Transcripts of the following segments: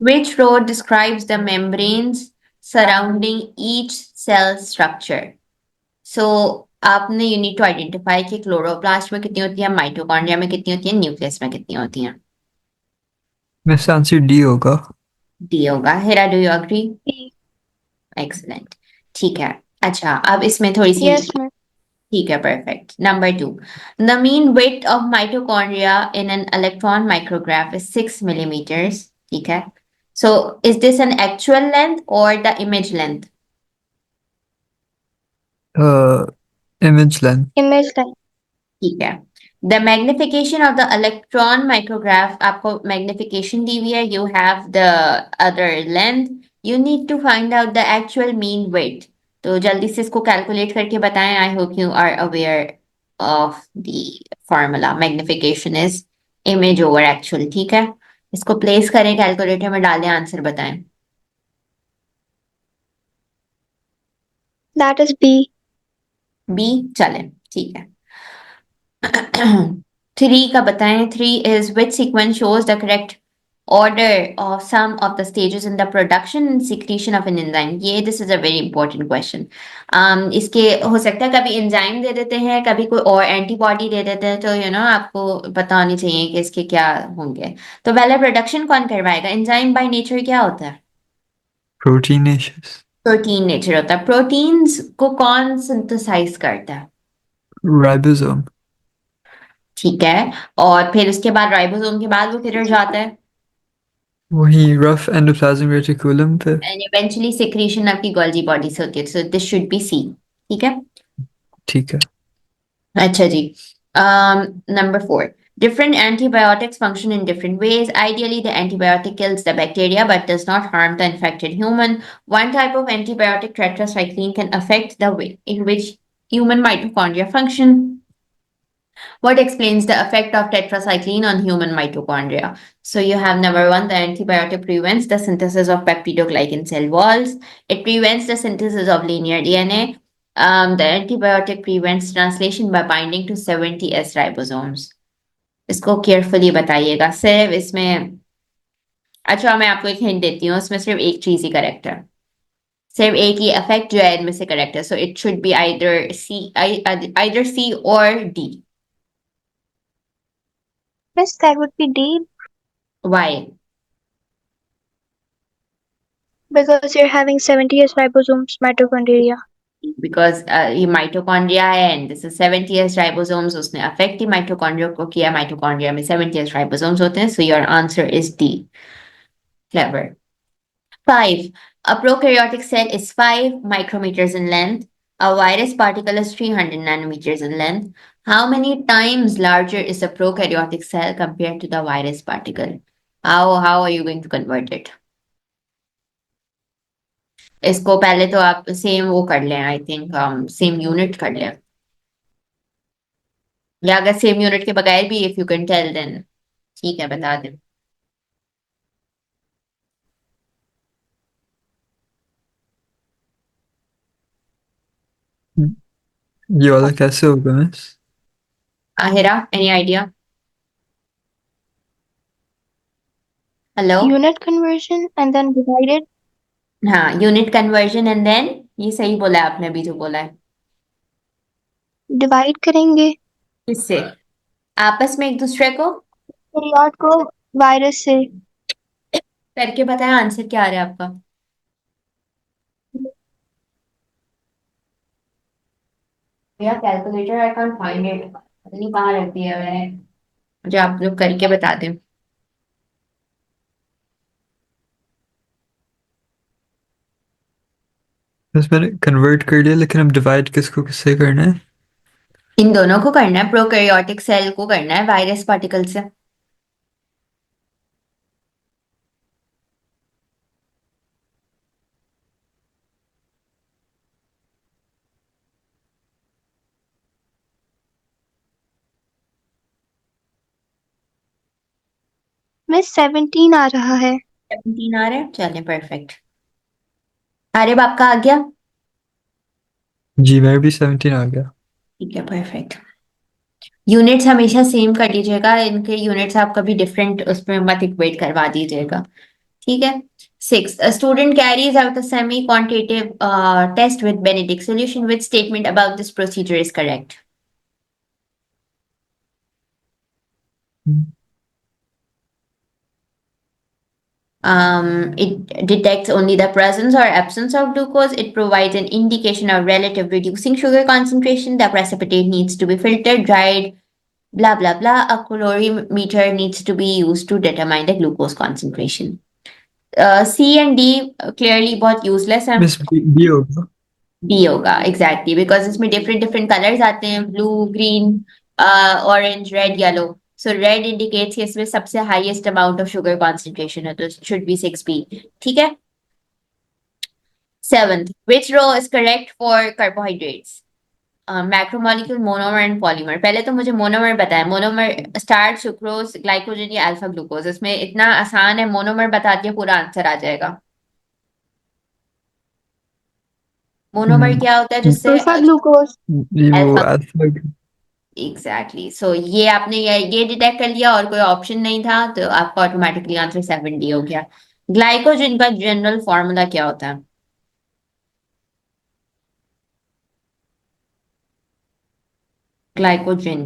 Which row describes the membranes surrounding each cell structure? So आपने you need to identify कि chloroplast में कितनी होती है, माइटोकॉन्ड्रिया में कितनी होती है, न्यूक्लियस में कितनी होती है. वैसे आंसर डी होगा. डी होगा. Hera, do you agree? E. Excellent. ठीक है. अच्छा, अब इसमें थोड़ी सी. Yes, ma'am. ठीक है, perfect. Number 2. The mean width of mitochondria in an electron micrograph is 6 millimeters. ठीक है. So, is this an actual length or the image length? Image length. Image line. ठीक है. The magnification of the electron micrograph, आपको magnification दी हुई है, you have the other length, you need to find out the actual mean width. तो जल्दी से इसको calculate करके बताएं. I hope you are aware of the formula. Magnification is image over actual. ठीक है. इसको प्लेस करें, कैलकुलेटर में डालें, आंसर बताएं. That is B. बी. चलें, ठीक है. 3 का बताएं. 3 is which sequence shows the correct order of some of the stages in the production and secretion of an enzyme. ये this is a very important question. इसके हो सकता है कभी एंजाइम दे देते हैं, कभी कोई और एंटीबॉडी दे देते हैं, तो आपको पता होनी चाहिए कि इसके क्या होंगे. तो पहले प्रोडक्शन कौन करवाएगा? एंजाइम बाय नेचर क्या होता है? Proteinaceous. प्रोटीन नेचर होता है. प्रोटीन्स को कौन सिंथेसाइज करता है? Ribosome. ठीक है. और फिर उसके बाद राइबोसोम के बाद वो किधर जाता है? वही rough endoplasmic reticulum पे. एंड इवेंचुअली सिक्रीशन आपकी गोल्जी बॉडी से होती है. So this should be C. ठीक है. ठीक है. अच्छा जी. Number 4. Different antibiotics function in different ways. Ideally, the antibiotic kills the bacteria but does not harm the infected human. One type of antibiotic, tetracycline, can affect the way in which human mitochondria function. What explains the effect of tetracycline on human mitochondria? So you have number 1, the antibiotic prevents the synthesis of peptidoglycan cell walls. It prevents the synthesis of linear DNA. The antibiotic prevents translation by binding to 70S ribosomes. इसको carefully बताइएगा. सिर्फ इसमें, अच्छा मैं आपको एक hint देती हूँ, इसमें सिर्फ एक चीज ही करेक्ट है. सिर्फ एक ही इफेक्ट जो है इनमें से करेक्ट है. So it should be either C और D. Miss, that would be D why? because you're having 70S ribosomes mitochondria. Because ये माइटोकॉन्ड्रिया है and this is 70S ribosomes. उसने अफेक्ट ही माइटोकॉन्ड्रिया को किया. माइटोकॉन्ड्रिया में 70S राइबोसोम्स होते हैं. So your answer is D. Clever. 5. A prokaryotic cell is 5 micrometers in length. A virus particle is 300 nanometers in length. How many times larger is a prokaryotic cell compared to the virus particle? How are you going to convert it? इसको पहले तो आप same वो कर लें. I think same unit कर लें, या अगर सेम यूनिट के बगैर भी if you can tell then ठीक है, बता दें. ये वाला कैसे होगा मिस? Ahira, any idea? Hello. Unit conversion and then divided. हाँ, यूनिट कन्वर्जन एंड देन, ये सही बोला है आपने, अभी जो बोला है. Divide करेंगे किससे? आपस में एक दूसरे को period को virus से. करके बताएं. आंसर क्या आ रहा है आपका? भैया calculator, I can't find it. पता नहीं कहाँ रहती है. मैं मुझे आप लोग करके बता दें. बस मैंने कन्वर्ट कर लिया, लेकिन अब डिवाइड किसको किससे करना है? इन दोनों को करना है. प्रोकैरियोटिक सेल को करना है वायरस पार्टिकल से. Miss 17 आ रहा है. 17 आ रहा है. चलें, परफेक्ट. अरे बाप का आ गया. जी मेरा भी 17 आ गया. ठीक है, परफेक्ट. यूनिट्स हमेशा सेम कर लीजिएगा. इनके यूनिट्स आप कभी डिफरेंट उसमें मत इक्वेट करवा दीजिएगा. ठीक है। 6. A student carries out a semi-quantitative test with Benedict solution. Which statement about this procedure is correct? It detects only the presence or absence of glucose. It provides an indication of relative reducing sugar concentration. The precipitate needs to be filtered, dried, blah, blah, blah. A colorimeter needs to be used to determine the glucose concentration. C and D clearly बहुत useless है. Miss B होगा. B होगा exactly because इसमें different different colours आते हैं blue green orange red yellow so red indicates कि इसमें सबसे highest amount of sugar concentration है तो शुड बी 6B ठीक है 7th which row is correct for carbohydrates macromolecule monomer and polymer पहले तो मुझे मोनोमर बताया मोनोमर स्टार्च सुक्रोज ग्लाइकोजन या अल्फा ग्लूकोज इसमें इतना आसान है मोनोमर बता दिया पूरा आंसर आ जाएगा मोनोमर क्या होता है जिससे Alpha glucose. ये वो अल्फा अल्फा. एग्जैक्टली सो ये आपने ये डिटेक्ट कर लिया और कोई ऑप्शन नहीं था तो आपका ऑटोमेटिकली आंसर 7D हो गया ग्लाइकोजन का जनरल फॉर्मूला क्या होता है glycogen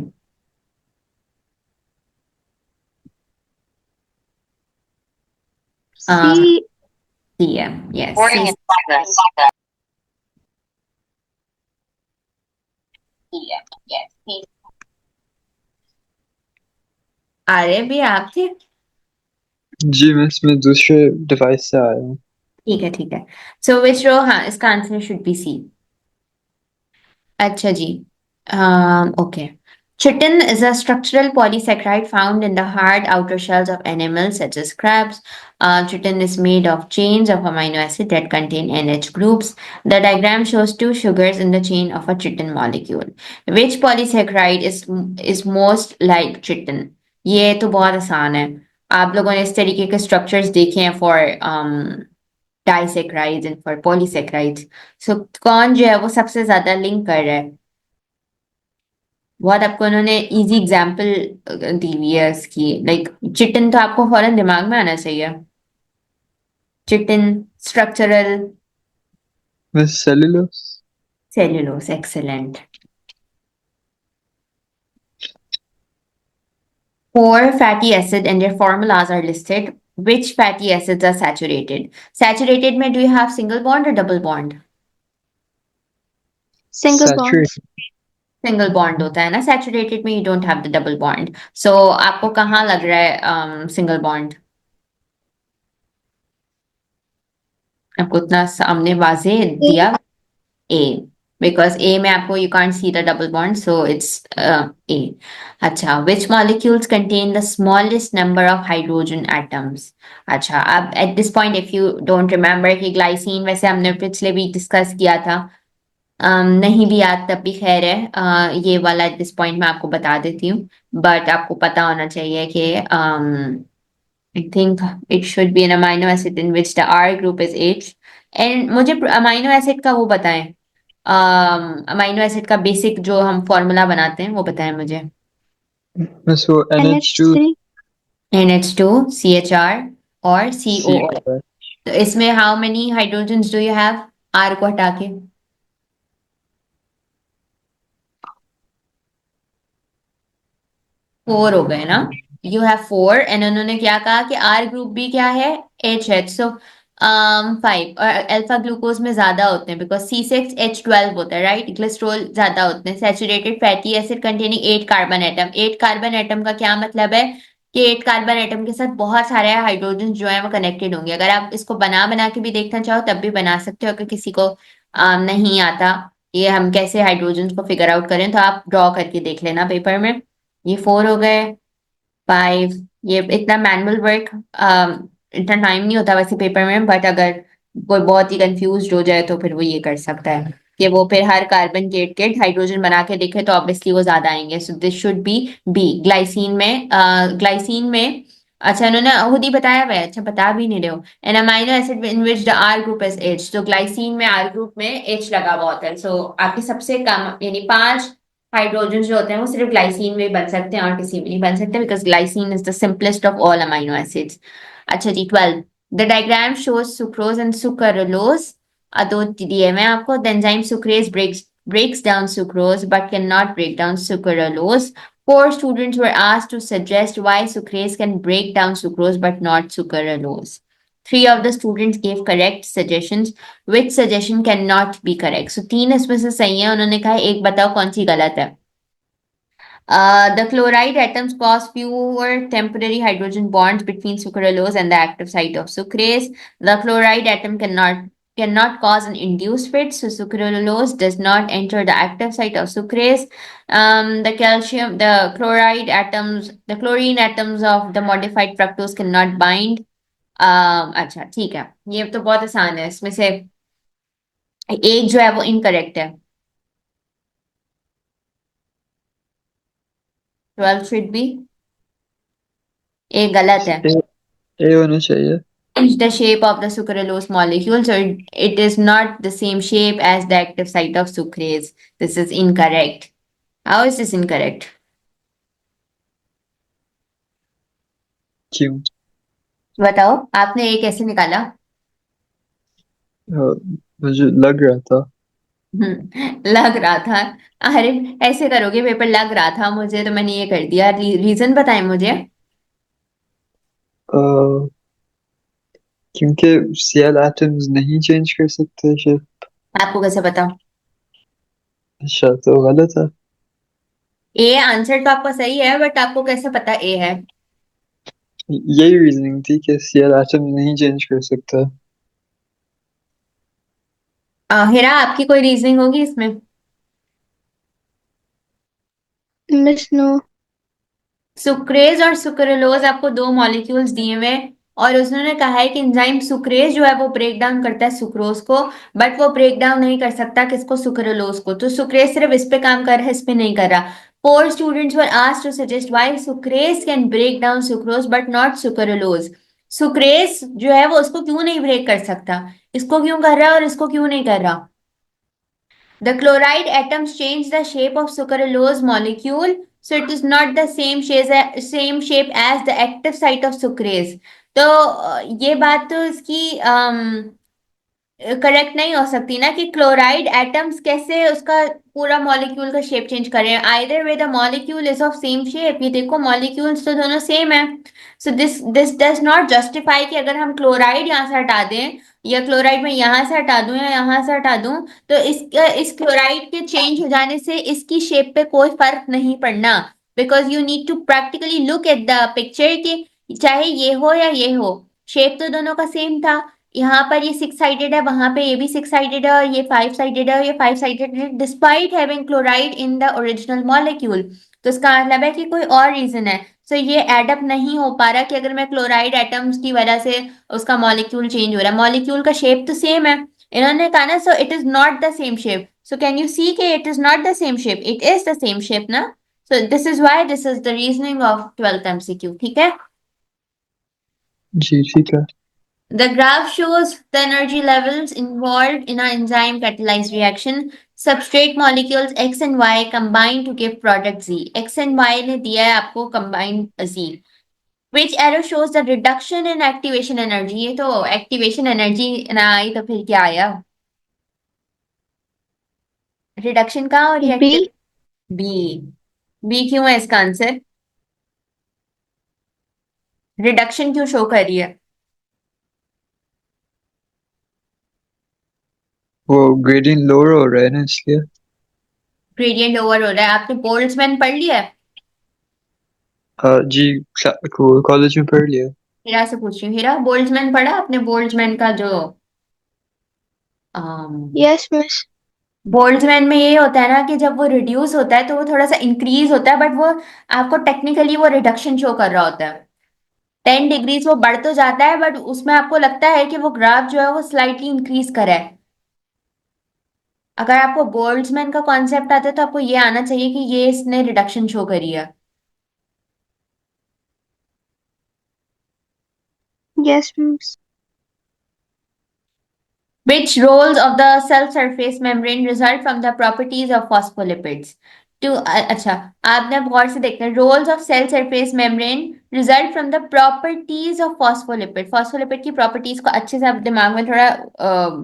C. CM yes Warning C in progress. CM yes C अरे भी आप थे जी मिस मैं दूसरे डिवाइस से आया हूँ. ठीक है सो विच रो हाँ इसका आंसर शुड बी C अच्छा जी okay chitin is a structural polysaccharide found in the hard outer shells of animals such as crabs. Chitin is made of chains of amino acid that contain NH groups. The diagram shows two sugars in the chain of a chitin molecule. Which polysaccharide is most like chitin? ये तो बहुत आसान है आप लोगों ने इस तरीके के स्ट्रक्चर्स देखे हैं फॉर डाइसैक्राइड्स एंड फॉर पॉलीसैक्राइड्स सो कौन जो है वो सबसे ज्यादा लिंक कर रहा है बहुत आपको उन्होंने इजी एग्जांपल दी हुई है इसकी लाइक चिटिन तो आपको फौरन दिमाग में आना चाहिए chitin structural miss cellulose. Cellulose excellent 4 fatty acid and their formulas are listed which fatty acids are saturated में do you have single bond or double bond Single bond. Saturated. Single bond होता है ना saturated में you don't have the double bond सो आपको कहाँ लग रहा है सिंगल बॉन्ड आपको इतना सामने वाजे दिया ए बिकॉज ए में आपको you can't see the double bond so it's a अच्छा which molecules contain the smallest number of hydrogen atoms अच्छा अब at this point if you don't remember कि ग्लाइसिन वैसे हमने पिछले वीक डिस्कस किया था नहीं भी याद तब भी खैर है ये वाला एट दिस पॉइंट मैं आपको बता देती हूँ बट आपको पता होना चाहिए कि I think it should be an amino acid in which the R group is H. And मुझे अमाइनो एसिड का वो बताएं अमाइनो एसिड का बेसिक जो हम फॉर्मूला बनाते हैं वो बताएं मुझे मिस वो NH2 NH3. NH2 CHR और COO COH. तो इसमें how many hydrogens do you have R को हटा के 4 हो गए ना यू हैव 4 एंड उन्होंने क्या कहा कि आर ग्रुप भी क्या है एच सो 5 और अल्फा ग्लूकोज में ज्यादा होते हैं बिकॉज C6H12 होता है राइट ग्लिसरॉल ज्यादा होते हैं saturated fatty acid containing 8 carbon atom 8 carbon atom का क्या मतलब है कि 8 कार्बन एटम के साथ बहुत सारे हाइड्रोजन जो है वो कनेक्टेड होंगे अगर आप इसको बना के भी देखना चाहो तब भी बना सकते हो अगर किसी को नहीं आता ये हम कैसे हाइड्रोजन को फिगर आउट करें तो आप ड्रॉ करके देख लेना पेपर में ये 4 हो गए 5 ये इतना मैनुअल वर्क इतना टाइम नहीं होता वैसे पेपर में बट अगर कोई बहुत ही कंफ्यूज हो जाए तो फिर वो ये कर सकता है कि वो फिर हर कार्बन के एट हाइड्रोजन बना के देखे तो ऑब्वियसली वो ज्यादा आएंगे so this should be B glycine में अच्छा इन्होंने खुद ही बताया हुआ है अच्छा बता भी नहीं रहे हो an amino acid in which the R group is H तो ग्लाइसिन में आर ग्रुप में एच लगा हुआ होता है सो आपके सबसे कम यानी 5 हाइड्रोजन जो होते हैं वो सिर्फ ग्लाइसिन में बन सकते हैं और किसी में नहीं बन सकते because glycine is the simplest of all amino acids अच्छा जी 12 The diagram shows sucrose and sucralose. दो दिए हुए हैं आपको. The enzyme sucrase breaks down sucrose but cannot break down sucralose. Four students were asked to suggest why sucrase can break down sucrose but not sucralose. Three of the students gave correct suggestions. Which suggestion cannot be correct? So तीन इसमें से सही है. उन्होंने कहा एक बताओ कौन सी गलत है. The chloride atoms cause fewer temporary hydrogen bonds between sucralose and the active site of sucrase. The chloride atom cannot cause an induced fit, so sucralose does not enter the active site of sucrase. The chlorine atoms of the modified fructose cannot bind. अच्छा ठीक है, ये तो बहुत आसान है. इसमें से एक जो है वो इनकरेक्ट है. 12 should be. एक गलत है. ए होना चाहिए. Change the shape of the sucralose molecule, so it is not the same shape as the active site of sucrase. This is incorrect. How is this incorrect? क्यों? बताओ, आपने ये कैसे निकाला? मुझे लग रहा था. लग रहा था. अरे ऐसे करोगे पेपर लग रहा था मुझे तो मैंने ये कर दिया. रीजन बताएं मुझे. क्योंकि Cl atoms नहीं चेंज कर सकते शेप. आपको कैसे पता? अच्छा तो गलत है. ए आंसर तो आपका सही है, बट आपको कैसे पता ए है? यही रीजनिंग थी कि Cl atoms नहीं चेंज कर सकता. हिरा, आपकी कोई रीजनिंग होगी इसमें? Miss, no. सुक्रेज और सुक्रेलोज आपको दो मॉलिक्यूल्स दिए हुए हैं, और उसने कहा है कि एंजाइम सुक्रेज जो है वो ब्रेक डाउन करता है सुक्रोज को, बट वो ब्रेक डाउन नहीं कर सकता किसको? सुक्रेलोज को. तो सुक्रेज सिर्फ इस पे काम कर रहा है, इस पे नहीं कर रहा. Four students were asked to suggest why sucrase can break down sucrose but not sucralose. Sucrase जो है वो उसको क्यों नहीं ब्रेक कर सकता, इसको क्यों कर रहा है और इसको क्यों नहीं कर रहा? The chloride atoms change the shape of sucralose molecule, so it is not the same shape as the active site of sucrase. तो ये बात तो इसकी करेक्ट नहीं हो सकती ना कि क्लोराइड एटम्स कैसे उसका पूरा मॉलिक्यूल का शेप चेंज कर रहे हैं. Either way the molecule is of same shape. ये देखो मॉलिक्यूल्स तो दोनों सेम है. So this does not justify कि अगर हम क्लोराइड यहाँ से हटा दें या क्लोराइड में यहाँ से हटा दूं या यहाँ से हटा दूं तो इस क्लोराइड के चेंज हो जाने से इसकी शेप पे कोई फर्क नहीं पड़ना. Because you need to practically look at the picture कि चाहे ये हो या ये हो, शेप तो दोनों का सेम था. यहाँ पर ये 6 साइडेड है, वहां पे ये भी 6 साइडेड है, और ये 5 साइडेड है और ये 5 साइडेड है, despite having chloride in the original molecule. तो इसका मतलब है कि कोई और रीजन है. सो ये एडअप नहीं हो पा रहा कि अगर मैं क्लोराइड एटम्स की वजह से उसका मॉलिक्यूल चेंज हो रहा है. मॉलिक्यूल का शेप तो सेम है. इन्होंने कहा ना, so it is not the same shape. So can you see के it is not the same shape? It is the same shape ना. So this is why this is the reasoning of 12th MCQ. ठीक है. जी ठीक है. The graph shows the energy levels involved in an enzyme catalyzed reaction. Substrate molecules X and Y combine to give product Z. X and Y ने दिया है आपको combined Z. Which arrow shows the reduction in activation energy? ये तो activation energy ना आई तो फिर क्या आया? Reduction का और reactive? B. B. B क्यों है इसका आंसर? Reduction क्यों शो कर रही है? वो ग्रेडियंट लोअर हो रहा है ना इसलिए. Gradient over हो रहा है. आपने बोल्ट्जमैन पढ़ लिया है? जी कॉलेज में पढ़ लिया. हीरा से पूछ रही हूँ. हीरा, बोल्ट्जमैन पढ़ा आपने? बोल्ट्जमैन का जो Yes, Miss. बोल्ट्जमैन में ये होता है ना कि जब वो रिड्यूस होता है तो वो थोड़ा सा इंक्रीज होता है, बट वो आपको टेक्निकली वो रिडक्शन शो कर रहा होता है. 10 डिग्रीज वो बढ़ तो जाता है, बट उसमें आपको लगता है कि वो ग्राफ जो है वो स्लाइटली इंक्रीज करा है. अगर आपको बोल्ट्जमैन का कॉन्सेप्ट आता है तो आपको ये आना चाहिए कि ये इसने रिडक्शन शो करी है. Yes, Miss. Which roles of the cell surface membrane result from the properties of phospholipids? Two अच्छा, आपने अब गौर से देखना, roles of cell surface membrane result from the properties of phospholipid. Phospholipid की प्रॉपर्टीज को अच्छे से आप दिमाग में थोड़ा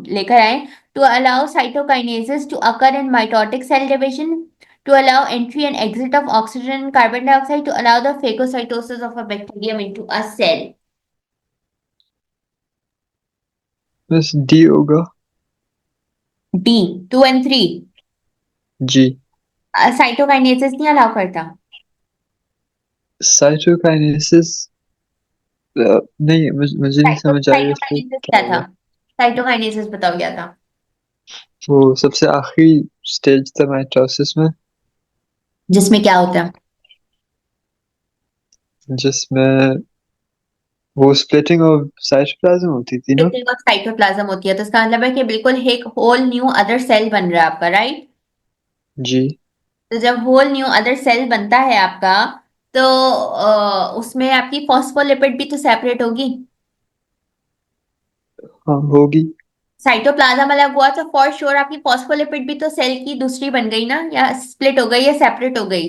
लेकर आए। To allow cytokinesis to occur in mitotic cell division, to allow entry and exit of oxygen and carbon dioxide, to allow the phagocytosis of a bacterium into a cell. बस डी होगा। D, 2 and 3। जी। साइटोकाइनेसिस नहीं allow करता। Cytokinesis नहीं, मुझे नहीं समझ आया इसमें साइटोकाइनेसिस क्या क्या था? होगा। साइटोकाइनेसिस बताओ क्या था? वो सबसे आखिरी स्टेज था माइटोसिस में, जिसमें क्या होता है? जिसमें वो स्प्लिटिंग ऑफ साइटोप्लाज्म होती थी ना। स्प्लिटिंग ऑफ साइटोप्लाज्म होती है, तो इसका मतलब है कि बिल्कुल एक होल न्यू अदर सेल बन रहा है आपका, राइट? जी। तो जब होल न्यू अदर सेल बनता है आपका, तो उसमें आपकी फॉस्फोलिपिड भी तो सेपरेट होगी। हाँ होगी। साइटोप्लाज्म अलग हुआ तो फॉर श्योर आपकी फॉस्फोलिपिड भी तो सेल की दूसरी बन गई ना, या स्प्लिट हो गई या सेपरेट हो गई।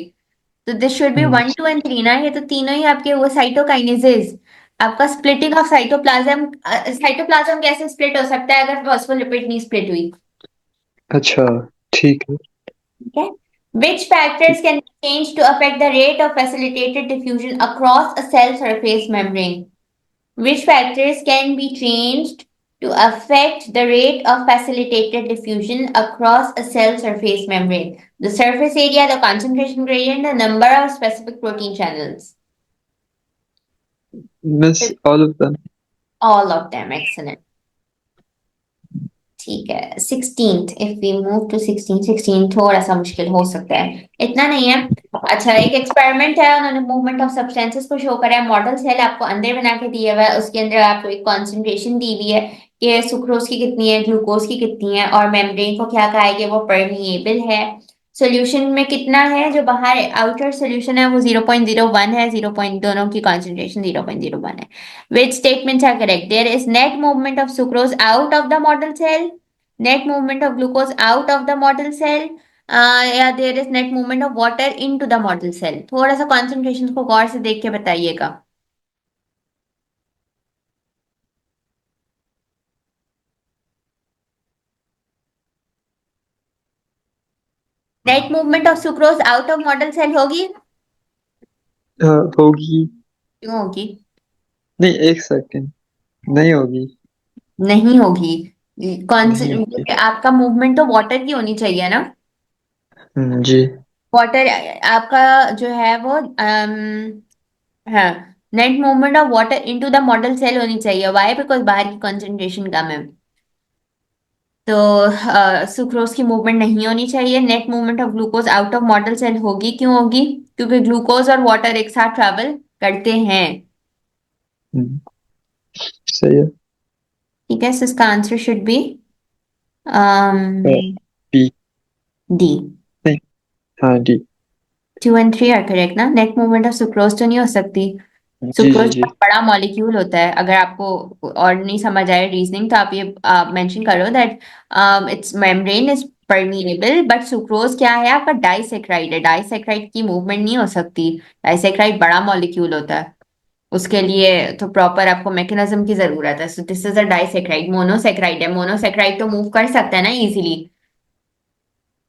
तो this should B hmm, 1, 2 and 3 ना, ये तो तीनों ही आपके वो साइटोकाइनेसिस। आपका स्प्लिटिंग ऑफ साइटोप्लाज्म, साइटोप्लाज्म कैसे स्प्लिट हो सकता है अगर फॉस्फोलिपिड नहीं स्प्लिट हुई? अच्छा, ठीक है। Okay. Which factors can be changed to affect the rate of facilitated diffusion across a cell surface membrane? Which factors can be changed to affect the rate of facilitated diffusion across a cell surface membrane? The surface area, the concentration gradient, the number of specific protein channels. Miss all of them. All of them. Excellent. ठीक है, 16th, if we move to 16, 16 थोड़ा सा मुश्किल हो सकता है, इतना नहीं है। अच्छा, एक एक्सपेरिमेंट है, उन्होंने मूवमेंट ऑफ सब्सटेंसेस को शो करा है। मॉडल सेल आपको अंदर बना के दिया हुआ है, उसके अंदर आपको एक कॉन्सेंट्रेशन दी हुई है कि सुक्रोज की कितनी है, ग्लूकोज की कितनी है, और मेम्ब्रेन को क्या कहा है कि वो परमिएबल है। सोल्यूशन में कितना है, जो बाहर आउटर सोल्यूशन है वो 0.01 है, 0. दोनों की कॉन्सेंट्रेशन 0.01 है। Which statements are correct? There is net movement of sucrose out of the model cell, net movement of glucose out of the model cell, या there is net movement of water into the model cell। थोड़ा सा concentration को गौर से देख के बताइएगा। Net movement of sucrose out of model cell होगी? होगी। क्यों होगी? नहीं, एक सेकंड, नहीं होगी। नहीं होगी। कौन से? नहीं होगी। आपका मूवमेंट तो वाटर की होनी चाहिए ना। जी। वाटर आपका जो है वो हाँ, net movement of water into the model cell होनी चाहिए। वाई? बिकॉज बाहर की कंसंट्रेशन कम है। तो सुक्रोज की मूवमेंट नहीं होनी चाहिए। Net movement of glucose out of model cell होगी। क्यों होगी? क्योंकि ग्लूकोज और वाटर एक साथ ट्रैवल करते हैं। हम्म, सही है। ठीक है, सो इसका answer should be B. D. नहीं, हाँ डी। 2 and 3 आर करेक्ट ना। नेट मूवमेंट ऑफ सुक्रोज तो नहीं हो सकती। जी जी सुक्रोज जी। बहुत बड़ा मॉलिक्यूल होता है। अगर आपको और नहीं समझ आए रीजनिंग, तो आप ये मेंशन करो that it's membrane is permeable, but sucrose क्या है आपका? डाइसेक्राइड है। डाइसेक्राइड की मूवमेंट नहीं हो सकती। डाइसेक्राइड बड़ा मॉलिक्यूल होता है, उसके लिए तो प्रॉपर आपको मैकेनिज्म की जरूरत है। So this is a disaccharide. Monosaccharide है। मोनोसेक्राइड तो मूव कर सकता है ना इजीली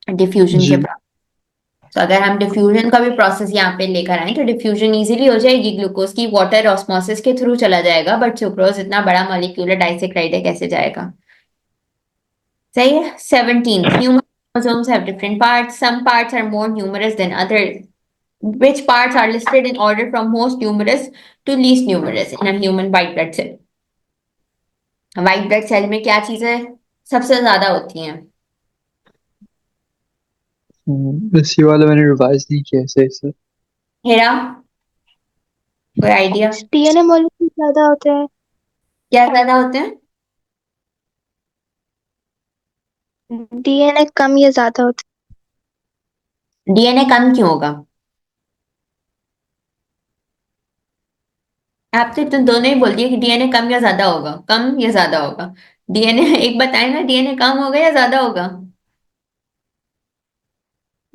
डिफ्यूजन के। जी। तो अगर हम डिफ्यूजन का भी प्रोसेस यहाँ पे लेकर आए तो डिफ्यूजन इजीली हो जाएगी। ग्लूकोज की वाटर ऑस्मोसिस के थ्रू चला जाएगा, बट सुक्रोज इतना बड़ा मॉलिक्यूल है, डाइसेक्राइड है, कैसे जाएगा? सही है। 17th, human chromosomes have different parts. Some parts are more numerous than others. Which parts are listed in order from most numerous to least numerous in a human white blood cell? White blood cell में क्या चीजें सबसे ज्यादा होती हैं? बस ये वाला मैंने रिवाइज नहीं किया सही से। हेरा, कोई आइडिया? डीएनए मॉलिक्यूल ज्यादा होते हैं। क्या ज्यादा होते हैं? डीएनए कम या ज्यादा होते डीएनए कम क्यों होगा? आप तो दोनों ही बोल दिए कि डीएनए कम या ज्यादा होगा, कम या ज्यादा होगा। डीएनए एक बताए ना, डीएनए कम होगा या ज्यादा होगा?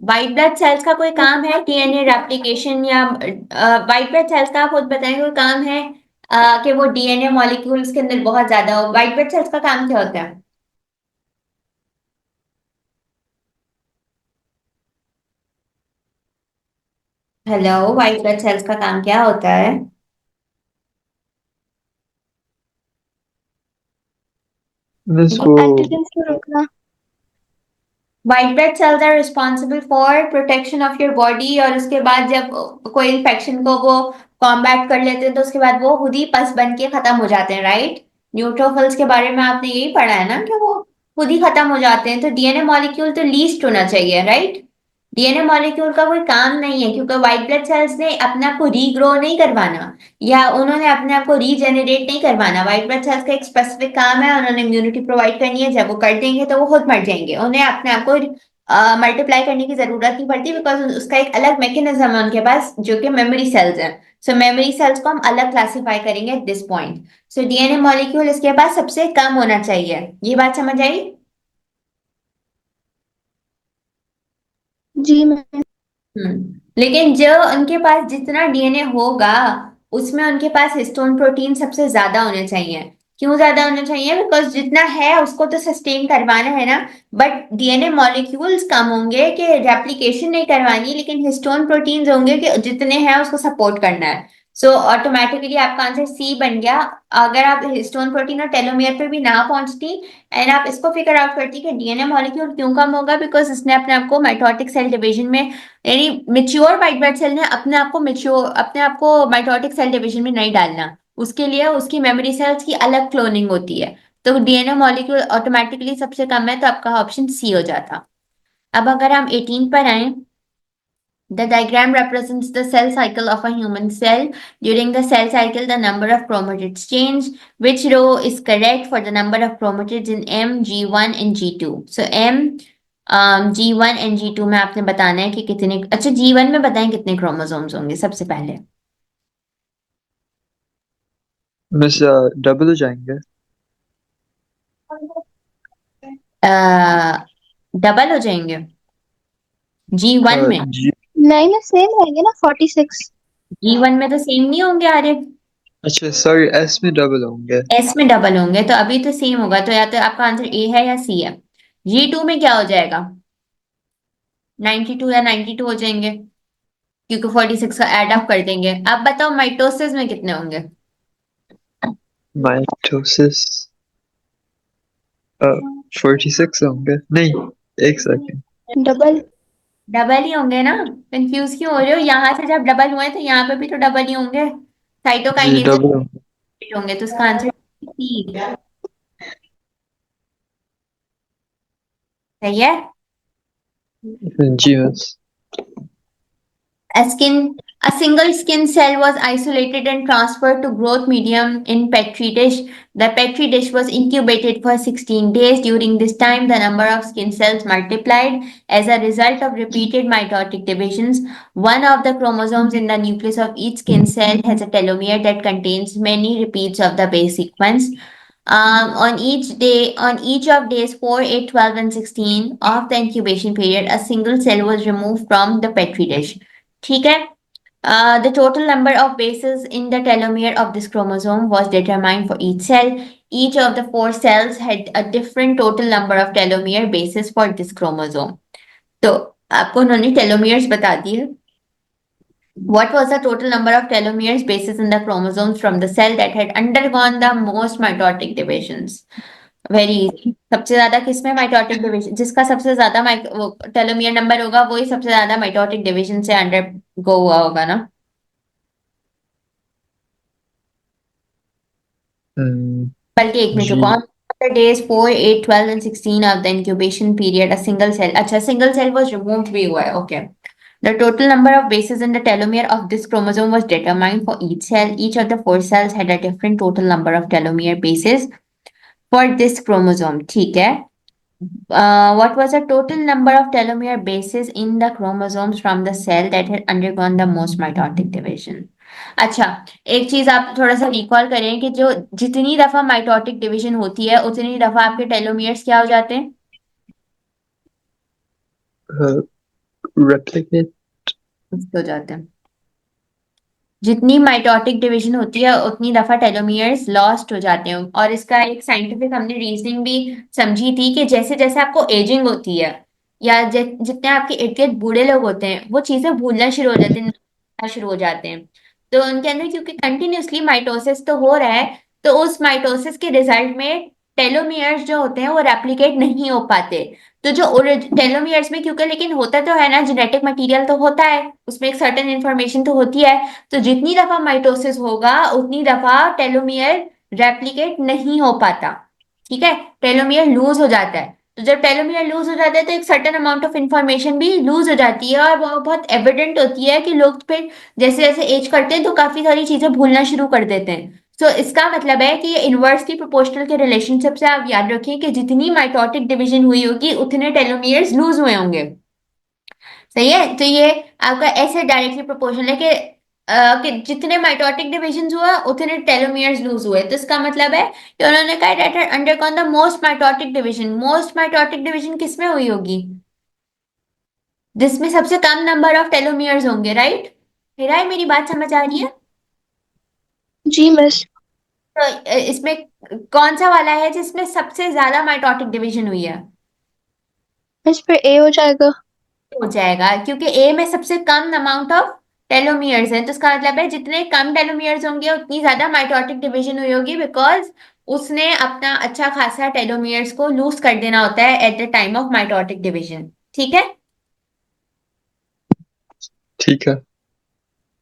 व्हाइट ब्लड सेल्स का कोई काम है डीएनए रेप्लिकेशन या व्हाइट ब्लड सेल्स का आप खुद बताएं कोई काम है कि वो डीएनए मॉलिक्यूल्स के अंदर बहुत ज्यादा हो। व्हाइट ब्लड सेल्स का काम क्या होता है? हेलो, व्हाइट ब्लड सेल्स का काम क्या होता है? इसको एंटीजेंस को रोकना। White blood cells are responsible for protection of your body, और उसके बाद जब कोई इन्फेक्शन को वो कॉम्बैट कर लेते हैं तो उसके बाद वो खुद ही पस बन के खत्म हो जाते हैं, राइट? न्यूट्रोफिल्स के बारे में आपने यही पढ़ा है ना कि वो खुद ही खत्म हो जाते हैं। तो डीएनए मॉलिक्यूल तो लीस्ट होना चाहिए, राइट? डीएनए मॉलिक्यूल का कोई काम नहीं है, क्योंकि व्हाइट ब्लड सेल्स ने अपने आप को रीग्रो नहीं करवाना या उन्होंने अपने आप को रीजेनरेट नहीं करवाना। व्हाइट ब्लड सेल्स का एक स्पेसिफिक काम है, उन्होंने इम्यूनिटी प्रोवाइड करनी है। जब वो कर देंगे तो वो खुद मर जाएंगे, उन्हें अपने आप को मल्टीप्लाई करने की जरूरत नहीं पड़ती, बिकॉज उसका एक अलग मैकेनिज्म है उनके पास जो कि मेमोरी सेल्स है। सो मेमोरी सेल्स को हम अलग क्लासिफाई करेंगे eight this point. So DNA molecule इसके पास सबसे कम होना चाहिए। ये बात समझ आई? जी मैम। लेकिन जो उनके पास जितना डीएनए होगा उसमें उनके पास हिस्टोन प्रोटीन सबसे ज्यादा होने चाहिए। क्यों ज्यादा होने चाहिए? बिकॉज जितना है उसको तो सस्टेन करवाना है ना। बट डीएनए मॉलिक्यूल्स कम होंगे कि रेप्लिकेशन नहीं करवानी, लेकिन हिस्टोन प्रोटीन्स होंगे कि जितने हैं उसको सपोर्ट करना है। सो ऑटोमेटिकली आपका आंसर सी बन गया। अगर आप हिस्टोन प्रोटीन और टेलोमियर पे भी ना पहुंचती एंड आप इसको फिगर आउट करती कि डीएनए मॉलिक्यूल क्यों कम होगा, बिकॉज इसने अपने आप को माइटोटिक सेल डिवीजन में, यानी मेच्योर व्हाइट ब्लड सेल ने अपने आप को माइटोटिक सेल डिवीजन में नहीं डालना, उसके लिए उसकी मेमोरी सेल्स की अलग क्लोनिंग होती है। तो डीएनए मॉलिक्यूल ऑटोमेटिकली सबसे कम है, तो आपका ऑप्शन सी हो जाता। अब अगर हम 18 पर आए, the diagram represents the cell cycle of a human cell. During the cell cycle, the number of chromatids change. Which row is correct for the number of chromatids in M, G1 and G2? So M, G1 and G2 में आपने बताना है कि कितने, अच्छा G1 में बताएं कितने क्रोमोसोम्स होंगे सबसे पहले। मिस डबल हो जाएंगे। डबल हो जाएंगे G1 में? जी। नहीं ना, सेम रहेंगे ना 46। G1 में तो सेम नहीं होंगे आरे। अच्छा सॉरी, एस में डबल होंगे। एस में डबल होंगे, तो अभी तो सेम होगा, तो या तो आपका आंसर ए है या सी है। G2 में क्या हो जाएगा? 92 या 92 हो जाएंगे, क्योंकि 46 का एड अप कर देंगे। अब बताओ माइटोसिस में कितने होंगे? माइटोसिस 46 होंगे। नहीं, एक सेकेंड। डबल। डबल ही होंगे ना? कंफ्यूज क्यों हो रहे हो? यहाँ से जब डबल हुए तो यहाँ पे भी तो डबल ही होंगे। जी साइटोकाइनेसिस डबल होंगे। होंगे, तो इसका आंसर सी सही है। जी miss. A skin, a single skin cell was isolated and transferred to growth medium in petri dish. The petri dish was incubated for 16 days. During this time, the number of skin cells multiplied. As a result of repeated mitotic divisions, one of the chromosomes in the nucleus of each skin cell has a telomere that contains many repeats of the base sequence. On each of days 4, 8, 12, and 16 of the incubation period, a single cell was removed from the petri dish. ठीक है। The total number of bases in the telomere of this chromosome was determined for each cell. Each of the four cells had a different total number of telomere bases for this chromosome. तो आपको उन्होंने telomeres बता दिए। What was the total number of telomeres bases in the chromosomes from the cell that had undergone the most mitotic divisions? Very easy. सबसे ज्यादा किसमें mitotic division, जिसका सबसे ज्यादा टेलोमियर नंबर होगा वही सबसे ज्यादा माइटोटिक डिवीजन से अंडर गो हुआ होगा ना। बल्कि एक मिनट रुको। जी। On the days 4, 8, 12 and 16 of the incubation period, a single cell, अच्छा single cell was removed भी हुआ है, okay. The total number of bases in the telomere of this chromosome was determined for each cell. Each of the four cells had a different total number of telomere bases for this chromosome, ठीक है। What was the total number of telomere bases in the chromosomes from the cell that had undergone the most mitotic division? अच्छा, एक चीज आप थोड़ा सा recall करें कि जो जितनी दफा माइटोटिक डिवीजन होती है उतनी दफा आपके टेलोमियर्स क्या हो जाते हैं? replicate. हो जाते हैं। जितनी माइटोटिक डिवीजन होती है उतनी दफा टेलोमियर्स लॉस्ट हो जाते हैं, और इसका एक साइंटिफिक हमने रीजनिंग भी समझी थी कि जैसे जैसे आपको एजिंग होती है या जितने आपके इर्द गिर्द बूढ़े लोग होते हैं वो चीजें भूलना शुरू हो जाते हैं, शुरू हो जाते हैं। तो उनके अंदर क्योंकि कंटिन्यूअसली माइटोसिस तो हो रहा है, तो उस माइटोसिस के रिजल्ट में टेलोमियर्स जो होते हैं वो रेप्लिकेट नहीं हो पाते। तो जो टेलोमियर्स में क्योंकि लेकिन होता तो है ना, जेनेटिक मटेरियल तो होता है, उसमें एक सर्टेन इन्फॉर्मेशन तो होती है। तो जितनी दफा माइटोसिस होगा उतनी दफा टेलोमियर रेप्लिकेट नहीं हो पाता। ठीक है, टेलोमियर लूज हो जाता है। तो जब टेलोमियर लूज हो जाता है तो एक सर्टेन अमाउंट ऑफ इंफॉर्मेशन भी लूज हो जाती है, और वो बहुत एविडेंट होती है कि लोग फिर जैसे जैसे एज करते हैं तो काफी सारी चीजें भूलना शुरू कर देते हैं। तो इसका मतलब है कि ये इनवर्सली प्रोपोर्शनल के रिलेशनशिप से आप याद रखिए कि जितनी माइटोटिक डिवीजन हुई होगी उतने टेलोमियर्स लूज हुए होंगे। सही है, तो ये आपका ऐसे डायरेक्टली प्रोपोर्शनल है कि जितने माइटोटिक डिविजन हुआ उतने टेलोमियर्स लूज हुए। तो इसका मतलब है कि उन्होंने कहा that undergone the most mitotic division किसमें हुई होगी, जिसमें सबसे कम नंबर ऑफ टेलोमियर्स होंगे, राइट। मेरा मेरी बात समझ आ रही है। जी मिस। तो इसमें कौन सा वाला है जिसमें सबसे ज्यादा माइटोटिक डिवीजन हुई है। मिस फिर ए हो जाएगा। हो जाएगा क्योंकि ए में सबसे कम अमाउंट ऑफ टेलोमियर्स है, तो इसका मतलब है जितने कम टेलोमियर्स होंगे उतनी ज्यादा माइटोटिक डिवीजन हुई होगी, बिकॉज उसने अपना अच्छा खासा टेलोमियर्स को लूज कर देना होता है at the time of mitotic division. ठीक है। ठीक है।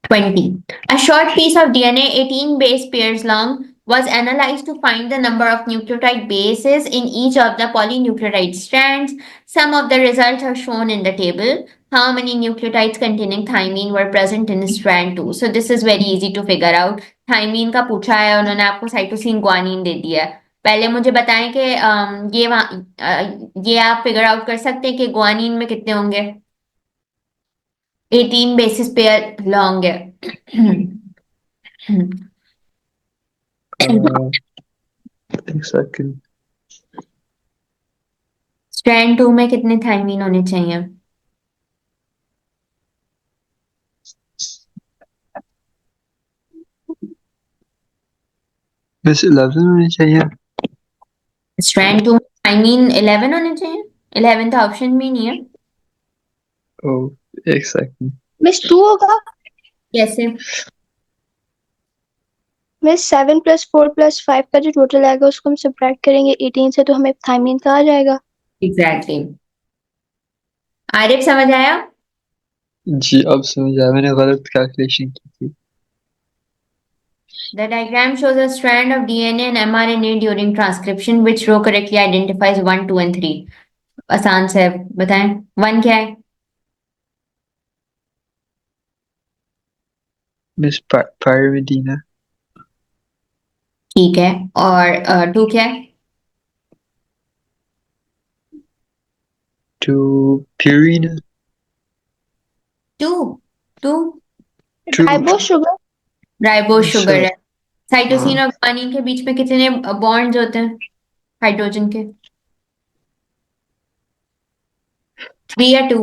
20. A short piece of DNA, 18 base pairs long, was analyzed to find the number of nucleotide bases in each of the polynucleotide strands. Some of the results are shown in the table. How many nucleotides containing thymine were present in strand 2? So this is very easy to figure out. Thymine का पूछा है उन्होंने, आपको cytosine guanine दे दिया है। पहले मुझे बताएं कि ये आप फिगर आउट कर सकते हैं कि ग्वानिन में कितने होंगे। 18 बेसिस पेयर लॉन्ग है। Uh, एक सेकंड। स्ट्रैंड 2 में कितने थायमीन होने चाहिए। बस 11 होनी चाहिए। स्ट्रैंड 2 में थायमीन 11 होने चाहिए। 11 तो ऑप्शन में नहीं है। ओह एक सेकंड। मिस 2 होगा। कैसे। मिस 7 + 4 + 5 का जो टोटल आएगा उसको हम सब्ट्रैक्ट करेंगे 18 से, तो हमें थायमीन का आ जाएगा। एग्जैक्टली। आरिफ समझ आया। जी अब समझ आया, मैंने गलत कैलकुलेशन की थी। The diagram shows a strand of DNA and mRNA during transcription. Which row correctly identifies 1, 2 and 3? आसान से है, बताएं। 1 क्या है। Miss pyridine. ठीक है, और 2 क्या है। Two purine. 2 2 two ribo sugar. Ribose अच्छा। शुगर है। साइटोसिन हाँ और ग्वानिन के बीच में कितने बॉन्ड्स होते हैं हाइड्रोजन के। 3 या 2।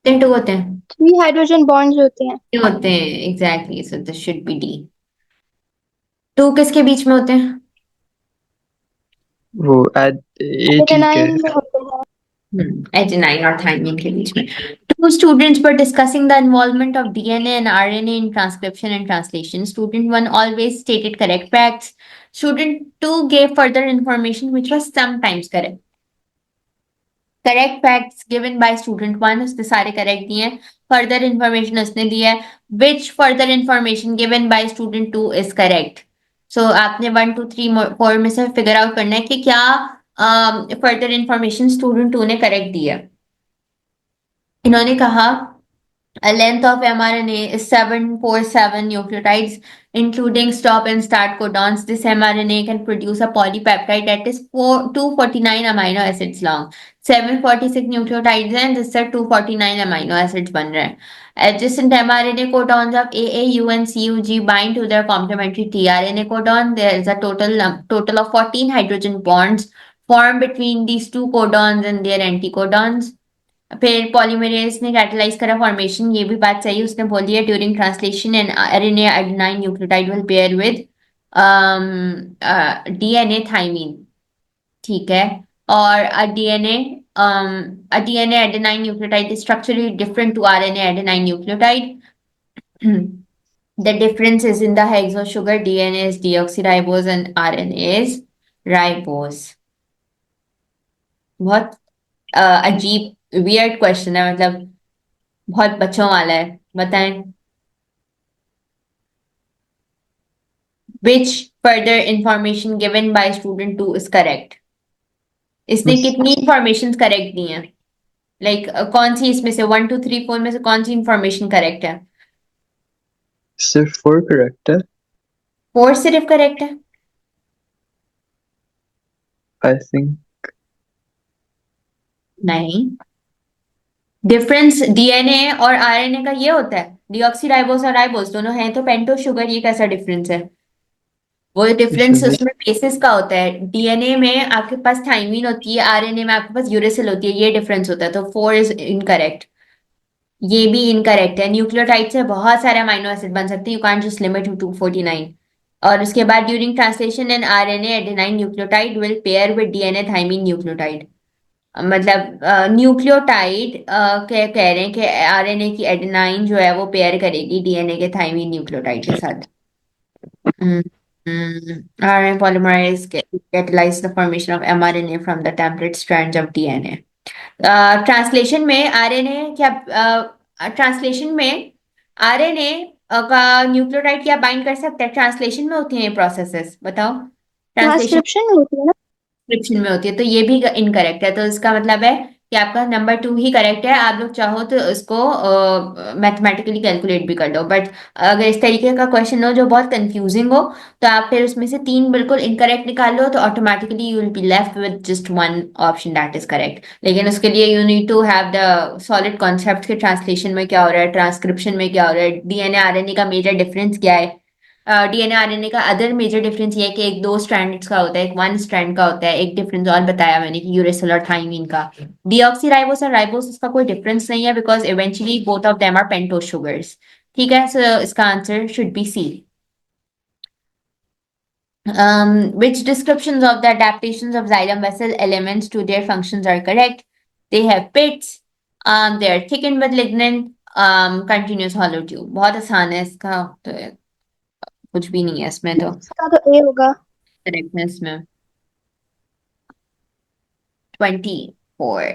2 होते हैं। 3 हाइड्रोजन बॉन्ड्स होते हैं। ये होते हैं exactly, so this should B D. 2 किसके बीच में होते हैं। वो एटी के। एडेनाइन में होते हैं। Adenine और thymine के बीच में। Two students were discussing the involvement of DNA and RNA in transcription and translation. Student 1 always stated correct facts. Student 2 gave further information which was sometimes correct. Correct facts given by student 1, उसने सारे correct दिए हैं। Further information उसने दिया है। Which further information given by student 2 is correct? So आपने 1, 2, 3, 4 में से figure out करना है कि क्या फर्दर इंफॉर्मेशन स्टूडेंट 2 ने करेक्ट दिया। इन्होंने कहा a length of mRNA is 747 nucleotides, including stop and start codons. This mRNA can produce a polypeptide that is 249 amino acids long. 746 nucleotides हैं जिससे 249 amino acids बन रहे हैं। Adjacent mRNA codons of AA, U and CUG bind to their complementary tRNA codon. There is a total of 14 hydrogen bonds form between these two codons and their anticodons. फिर polymerase ने catalyse करा formation, ये भी बात सही उसने बोली है, during translation and RNA adenine nucleotide will pair with DNA thymine, ठीक है। और DNA adenine nucleotide is structurally different to RNA adenine nucleotide. The difference is in the hexo sugar. DNA is deoxyribose and RNA is ribose. बहुत अजीब weird question है, मतलब बहुत बच्चों वाला है, बताएं। Which further information given by student 2 is correct? इसने बस कितनी इंफॉर्मेशन करेक्ट दी है, लाइक कौन सी इसमें से 1 2 3 4 में से कौन सी इंफॉर्मेशन करेक्ट है? सिर्फ 4 करेक्ट है, 4 सिर्फ करेक्ट है? I think. नहीं, डिफरेंस डीएनए और आरएनए का ये होता है, डीऑक्सीराइबोस और राइबोस दोनों हैं तो पेंटो शुगर, ये कैसा डिफरेंस है? वो डिफरेंस इसमें उसमें बेसिस का होता है, डीएनए में आपके पास थाइमीन होती है, आरएनए में आपके पास यूरेसिल होती है, ये डिफरेंस होता है, तो 4 इज इनकरेक्ट। ये भी इनकरेक्ट है, न्यूक्लियोटाइड से बहुत सारे अमाइनो एसिड बन सकते हैं, you can't just limit to 249। और उसके बाद during translation and RNA adenine nucleotide will pair with DNA thymine nucleotide. मतलब न्यूक्लियोटाइड कह रहे हैं कि आरएनए की एडेनाइन जो है वो पेयर करेगी डीएनए के थाइमीन न्यूक्लियोटाइड के साथ। RNA polymerase catalyze the formation of mRNA from the template strands of DNA. Translation में आरएनए क्या, ट्रांसलेशन में आरएनए का न्यूक्लियोटाइड क्या बाइंड कर सकता है? ट्रांसलेशन में होती हैं ये प्रोसेसेस, बताओ। ट्रांसलेशन ट्रांसक्रिप्शन में होती है ना। डिस्क्रिप्शन में होती है, तो ये भी इनकरेक्ट है, तो इसका मतलब है कि आपका नंबर 2 ही करेक्ट है। आप लोग चाहो तो इसको मैथमेटिकली कैलकुलेट भी कर लो, बट अगर इस तरीके का क्वेश्चन हो जो बहुत कंफ्यूजिंग हो तो आप फिर उसमें से 3 बिल्कुल इनकरेक्ट निकाल लो, तो automatically you will be left with just one option that is correct. लेकिन उसके लिए you need to have the solid concept के ट्रांसलेशन में क्या हो रहा है, ट्रांसक्रिप्शन में क्या हो रहा है, डीएनए आरएनए का मेजर डिफरेंस क्या है। डीएनए आरएनए का अदर मेजर डिफरेंस ये है कि एक 2 स्ट्रैंड्स का होता है, एक 1 स्ट्रैंड का होता है। एक डिफरेंस और बताया मैंने कि यूरेसिल और थाइमीन का। डीऑक्सीराइबोस और राइबोस इसका कोई डिफरेंस नहीं है, because eventually both of them are pentose sugars. ठीक है, सो इसका answer should be C. Which descriptions of the adaptations of xylem vessel elements to their functions are correct? They have pits, they are thickened with lignin, continuous hollow tube। बहुत आसान है इसका, तो कुछ भी नहीं है इसमें तो इसका तो ए होगा। करेक्टनेस में। 24।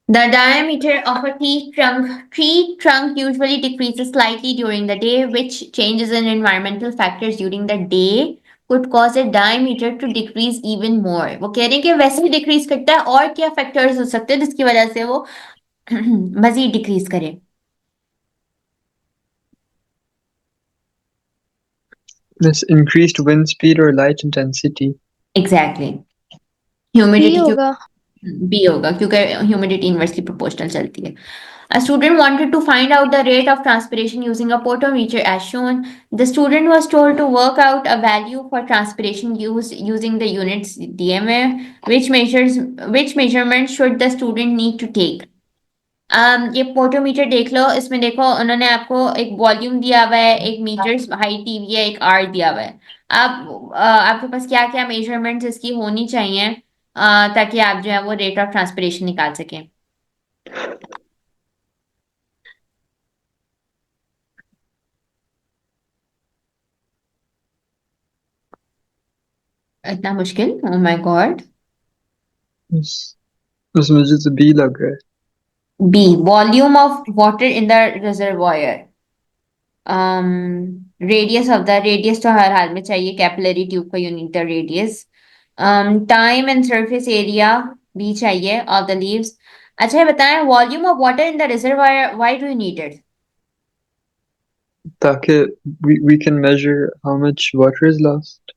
The diameter of a tree trunk usually decreases slightly during the day, which changes in environmental factors during the day could cause a diameter to decrease even more। वो कह रहे हैं कि वैसे ही डिक्रीज करता है, और क्या फैक्टर्स हो सकते हैं जिसकी वजह से वो मजीद डिक्रीज करे? this increased wind speed or light intensity। Exactly, B humidity, होगा। बी होगा क्योंकि ह्यूमिडिटी इनवर्सली प्रोपोर्शनल चलती है। A student wanted to find out the rate of transpiration using a potentiometer as shown. The student was told to work out a value for transpiration used using the units DMA. Which measurement should the student need to take? ये potometer देख लो, इसमें देखो उन्होंने आपको एक volume दिया हुआ है, एक मीटर्स हाइट दी हुई है, एक आर दिया हुआ है। आप आपके पास क्या क्या मेजरमेंट्स इसकी होनी चाहिए ताकि आप जो है वो रेट ऑफ ट्रांसपिरेशन निकाल सकें? इतना मुश्किल? Oh my god. उस मुझे तो बी लग रहा है। B, volume of water in the reservoir. Radius of the, radius तो हर हाल में चाहिए, कैपिलरी ट्यूब का you need the radius. Time and surface area भी चाहिए ऑफ द लीव्स। अच्छा ये बताएं, volume of water in the reservoir, why do you need it? ताकि we can measure how much water is lost,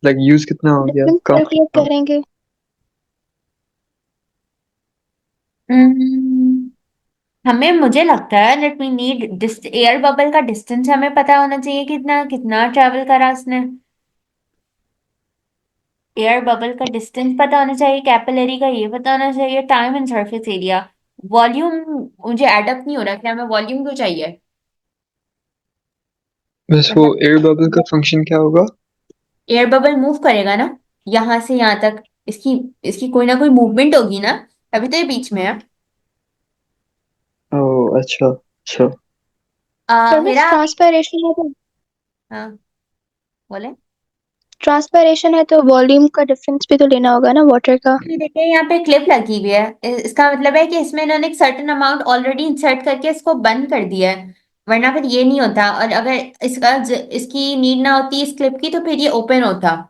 like use कितना हो गया, difference कम calculate करेंगे। हमें, मुझे लगता है let we need air bubble का डिस्टेंस हमें पता होना चाहिए, कितना कितना ट्रैवल करा उसने। एयर बबल का डिस्टेंस पता होना चाहिए, कैपिलरी का ये पता होना चाहिए, time and surface area. Volume मुझे एडअप नहीं हो रहा कि हमें वॉल्यूम क्यों चाहिए। बस वो मतलब एयर बबल का फंक्शन क्या होगा? एयर बबल मूव करेगा ना, यहाँ से यहाँ तक, इसकी इसकी कोई ना कोई मूवमेंट होगी ना, अभी तो ये बीच में है। ओह अच्छा अच्छा। पर बस मेरा ट्रांसपायरेशन है तो हाँ बोले। वॉल्यूम का डिफरेंस भी तो लेना होगा ना वाटर का। देखिए यहाँ पे क्लिप लगी हुई है, इसका मतलब है कि इसमें इन्होंने एक सर्टेन अमाउंट ऑलरेडी इंसर्ट करके इसको बंद कर दिया है, वरना फिर ये नहीं होता। और अगर इसकी नीड ना होती इस क्लिप की तो फिर ये ओपन होता।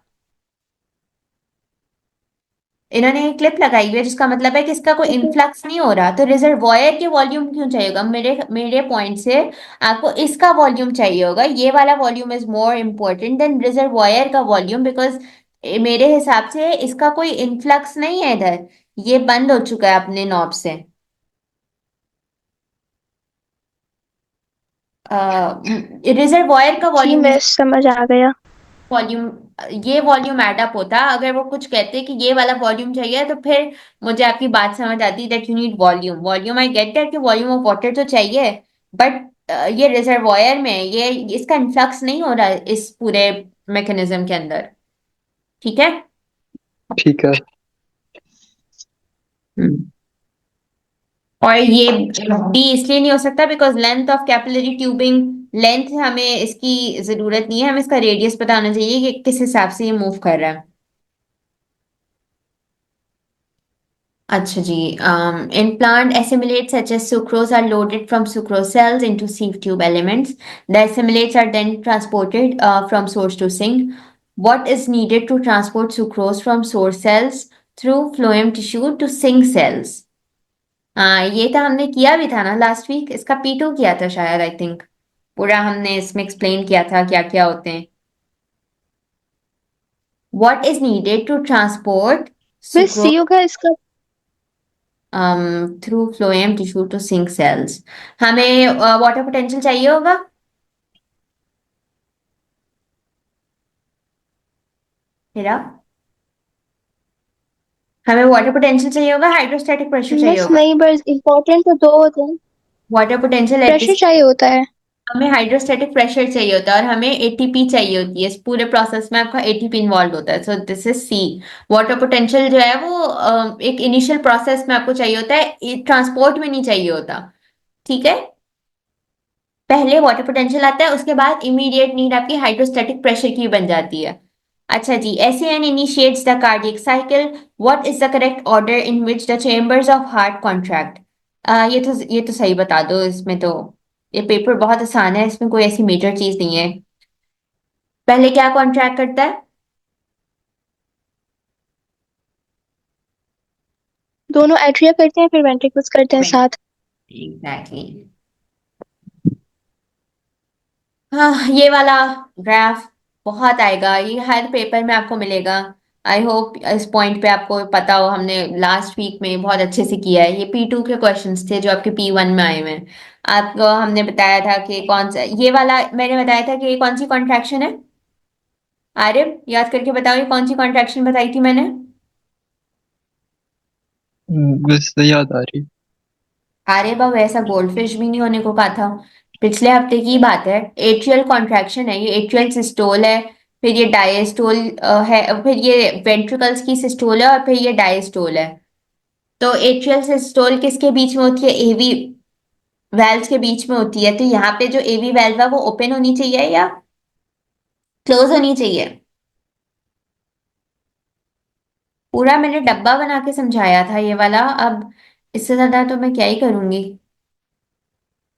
इन्होंने एक क्लिप लगाई हुई है जिसका मतलब है कि इसका कोई ओके। इन्फ्लक्स नहीं हो रहा, तो रिजर्वॉयर के वॉल्यूम क्यों चाहिए होगा? मेरे मेरे पॉइंट से आपको इसका वॉल्यूम चाहिए होगा, ये वाला volume is more important then reservoir का वॉल्यूम, बिकॉज मेरे हिसाब से इसका कोई इन्फ्लक्स नहीं है इधर, ये बंद हो चुका है अपने नॉब से। रिजर्वॉयर का जी वॉल्यूम, मैं समझ आ गया। वॉल्यूम, ये वॉल्यूम एडअप होता। अगर वो कुछ कहते कि ये वाला वॉल्यूम चाहिए तो फिर मुझे आपकी बात समझ आती that you need volume. Volume I get that कि वॉल्यूम ऑफ वाटर तो चाहिए, बट ये रिजर्वॉयर में ये इसका इन्फ्लक्स नहीं हो रहा है इस पूरे मैकेनिज्म के अंदर। ठीक है। ठीक है। हम्म। और ये डी इसलिए नहीं हो सकता because length of capillary tubing, length हमें इसकी जरूरत नहीं है, हमें इसका रेडियस पता होना चाहिए कि किस हिसाब से ये मूव कर रहा है। अच्छा जी, in plant assimilates such as sucrose are loaded from sucrose cells into sieve tube elements. The assimilates are then transported from source to sink. What is needed to transport sucrose from source cells through phloem tissue to sink cells? हाँ ये तो हमने किया भी था ना last week, इसका P2 किया था शायद, आई थिंक पूरा हमने इसमें एक्सप्लेन किया था क्या क्या होते हैं। What is needed to transport बस sucrose सी होगा इसका। through phloem tissue to sink cells? हमें वाटर पोटेंशियल चाहिए होगा मेरा, हमें वाटर पोटेंशियल चाहिए होगा, हाइड्रोस्टैटिक प्रेशर चाहिए बस होगा। नहीं, बस इम्पोर्टेंट तो दो होते हैं। Water potential at pressure this, चाहिए होता है। हमें हाइड्रोस्टैटिक प्रेशर चाहिए होता है और हमें एटीपी चाहिए होती है, इस पूरे प्रोसेस में आपका एटीपी इन्वॉल्व होता है, so this is C. Water potential जो है वो एक इनिशियल प्रोसेस में आपको चाहिए होता है, ट्रांसपोर्ट में नहीं चाहिए होता। ठीक है, पहले वाटर पोटेंशियल आता है, उसके बाद इमीडिएट नीड आपकी हाइड्रोस्टैटिक प्रेशर की बन जाती है। अच्छा जी, SAN initiates the cardiac cycle. What is the correct order in which the chambers of heart contract? ये तो सही बता दो, इसमें तो ये पेपर बहुत आसान है, इसमें कोई ऐसी मेजर चीज नहीं है। पहले क्या कॉन्ट्रैक्ट करता है? दोनों एट्रिया करते हैं फिर वेंट्रिकल्स करते हैं साथ। एग्जैक्टली। हाँ ये वाला ग्राफ बहुत आएगा, ये हर पेपर में आपको मिलेगा। आई होप इस पॉइंट पे आपको पता हो, हमने लास्ट वीक में बहुत अच्छे से किया है। ये P2 के क्वेश्चंस थे जो आपके P1 में आए हुए हैं। आपको हमने बताया था कि कौन सा, ये वाला मैंने बताया था कि ये कौन सी कॉन्ट्रैक्शन है। आरिफ याद करके बताओ, ये कौन सी कॉन्ट्रैक्शन बताई थी मैंने? बस नहीं याद आ रही। अरे बाबा ऐसा गोल्डफिश भी नहीं होने को कहा था, पिछले हफ्ते की बात है। एट्रियल कॉन्ट्रैक्शन है, ये एट्रियल सिस्टोल है, फिर ये डायस्टोल है, फिर ये वेंट्रिकल्स की सिस्टोल है, और फिर ये डायस्टोल है। तो एट्रियल सिस्टोल किसके बीच में होती है? एवी वेल्व्स के बीच में होती है। तो यहाँ पे जो एवी वेल्व है वो ओपन होनी चाहिए या क्लोज होनी चाहिए? पूरा मैंने डब्बा बना के समझाया था ये वाला, अब इससे ज्यादा तो मैं क्या ही करूंगी।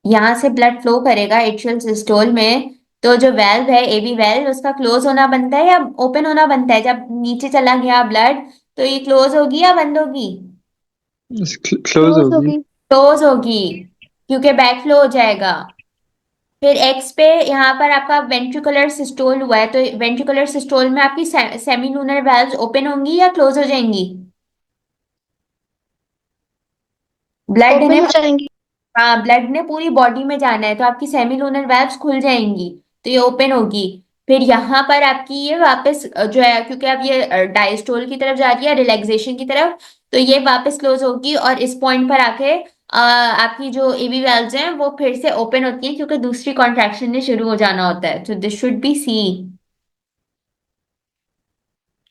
यहाँ से ब्लड फ्लो करेगा एट्रियल सिस्टोल में, तो जो वेल्व है एवी वेल्व उसका क्लोज होना बनता है या ओपन होना बनता है? जब नीचे चला गया ब्लड तो ये क्लोज होगी या बंद होगी? क्लोज क्लोज होगी। होगी। क्लोज होगी, क्योंकि बैक फ्लो हो जाएगा। फिर एक्स पे यहाँ पर आपका वेंट्रिकुलर सिस्टोल हुआ है, तो वेंट्रिकुलर सिस्टोल में आपकी सेमिलूनर वेल्व्स ओपन होंगी या क्लोज हो जाएंगी? ब्लड ने, ओपन हो जाएंगी। हाँ ब्लड ने पूरी बॉडी में जाना है तो आपकी सेमिलूनर वेल्व्स खुल जाएंगी, तो ये ओपन होगी। फिर यहाँ पर आपकी ये वापस जो है, क्योंकि अब ये डायस्टोल की तरफ जा रही है, रिलैक्सेशन की तरफ, तो ये वापस क्लोज होगी और इस पॉइंट पर आके आपकी जो एबी वेल्व्स हैं वो फिर से ओपन होती हैं, क्योंकि दूसरी कॉन्ट्रैक्शन ने शुरू हो जाना होता है। तो दिस शुड बी सी।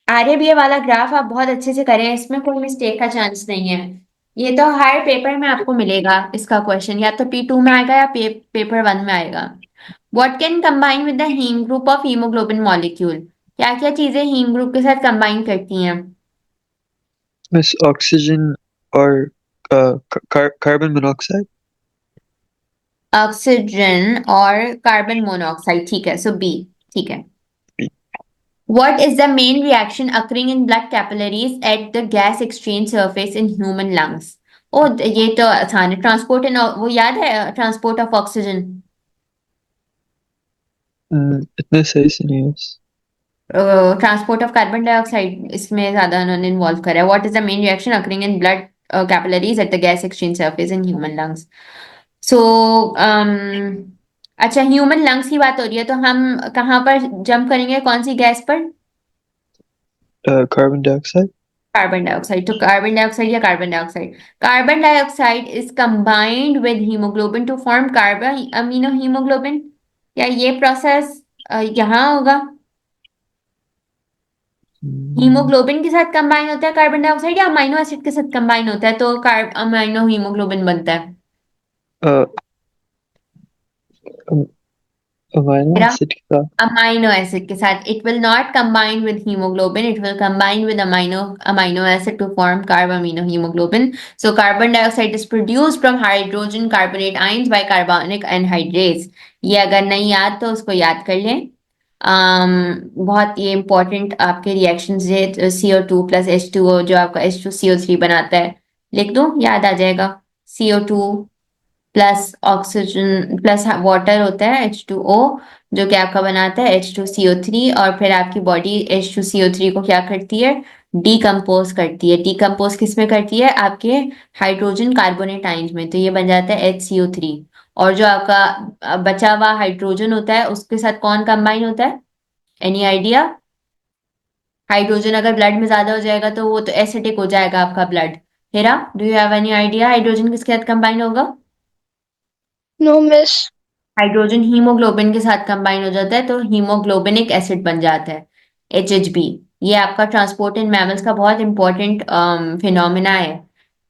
आरएबीए वाला ग्राफ आप बहुत अच्छे से करें, इसमें कोई मिस्टेक का चांस नहीं है। ये तो हर पेपर में आपको मिलेगा इसका क्वेश्चन, या तो P2 में आएगा या पेपर 1 में आएगा। What can combine with the haem group of haemoglobin molecule? क्या क्या चीजें हीम ग्रुप के साथ कंबाइन करती हैं? Miss oxygen or carbon monoxide? Oxygen और कार्बन मोनोऑक्साइड, ठीक है, सो बी। ठीक है। What is the main reaction occurring in blood capillaries at the gas exchange surface in human lungs? ओ ये तो आसान है, ट्रांसपोर्ट एंड वो याद है, ट्रांसपोर्ट ऑफ ऑक्सीजन, इतने सही से नहीं है। ट्रांसपोर्ट ऑफ कार्बन डाइऑक्साइड इसमें ज्यादा उन्होंने इन्वॉल्व करा है। What is the main reaction occurring in blood capillaries at the gas exchange surface in human lungs? So अच्छा, ह्यूमन लंग्स की बात हो रही है, तो हम कहाँ पर जंप करेंगे, कौन सी गैस पर? Carbon dioxide? Carbon dioxide. तो कार्बन डाइऑक्साइड या carbon dioxide, carbon dioxide is combined with haemoglobin to form carbon amino haemoglobin. क्या ये प्रोसेस यहाँ होगा? Hmm, हीमोग्लोबिन के साथ कंबाइन होता है कार्बन डाइऑक्साइड, या अमाइनो एसिड के साथ कंबाइन होता है तो कार्ब अमाइनो हीमोग्लोबिन बनता है? uh, am- amino acid के साथ। अमाइनो एसिड के साथ। It will not combine with haemoglobin, it will combine with amino acid to form carb amino haemoglobin. So carbon dioxide is produced from hydrogen carbonate ions by carbonic anhydrase. ये अगर नहीं याद तो उसको याद कर लें। बहुत ये इंपॉर्टेंट आपके रिएक्शंस है। CO2 प्लस H2O जो आपका H2CO3 बनाता है, लिख दूं, याद आ जाएगा। CO2 plus oxygen plus water होता है H2O, जो कि आपका बनाता है H2CO3, और फिर आपकी बॉडी H2CO3 को क्या करती है, डीकम्पोज करती है। डीकम्पोज किस में करती है? आपके हाइड्रोजन कार्बोनेट आयंस में, तो ये बन जाता है HCO3। और जो आपका बचा हुआ हाइड्रोजन होता है उसके साथ कौन कंबाइन होता है? Any idea? हाइड्रोजन अगर ब्लड में ज्यादा हो जाएगा तो वो तो एसिडिक हो जाएगा आपका blood. Hera, do you have any idea hydrogen किसके साथ कंबाइन होगा? No miss. हाइड्रोजन हीमोग्लोबिन के साथ कंबाइन हो जाता है तो हीमोग्लोबिनिक एसिड बन जाता है, HHB। ये आपका ट्रांसपोर्ट इन मैमल्स का बहुत इंपॉर्टेंट फिनोमिना है।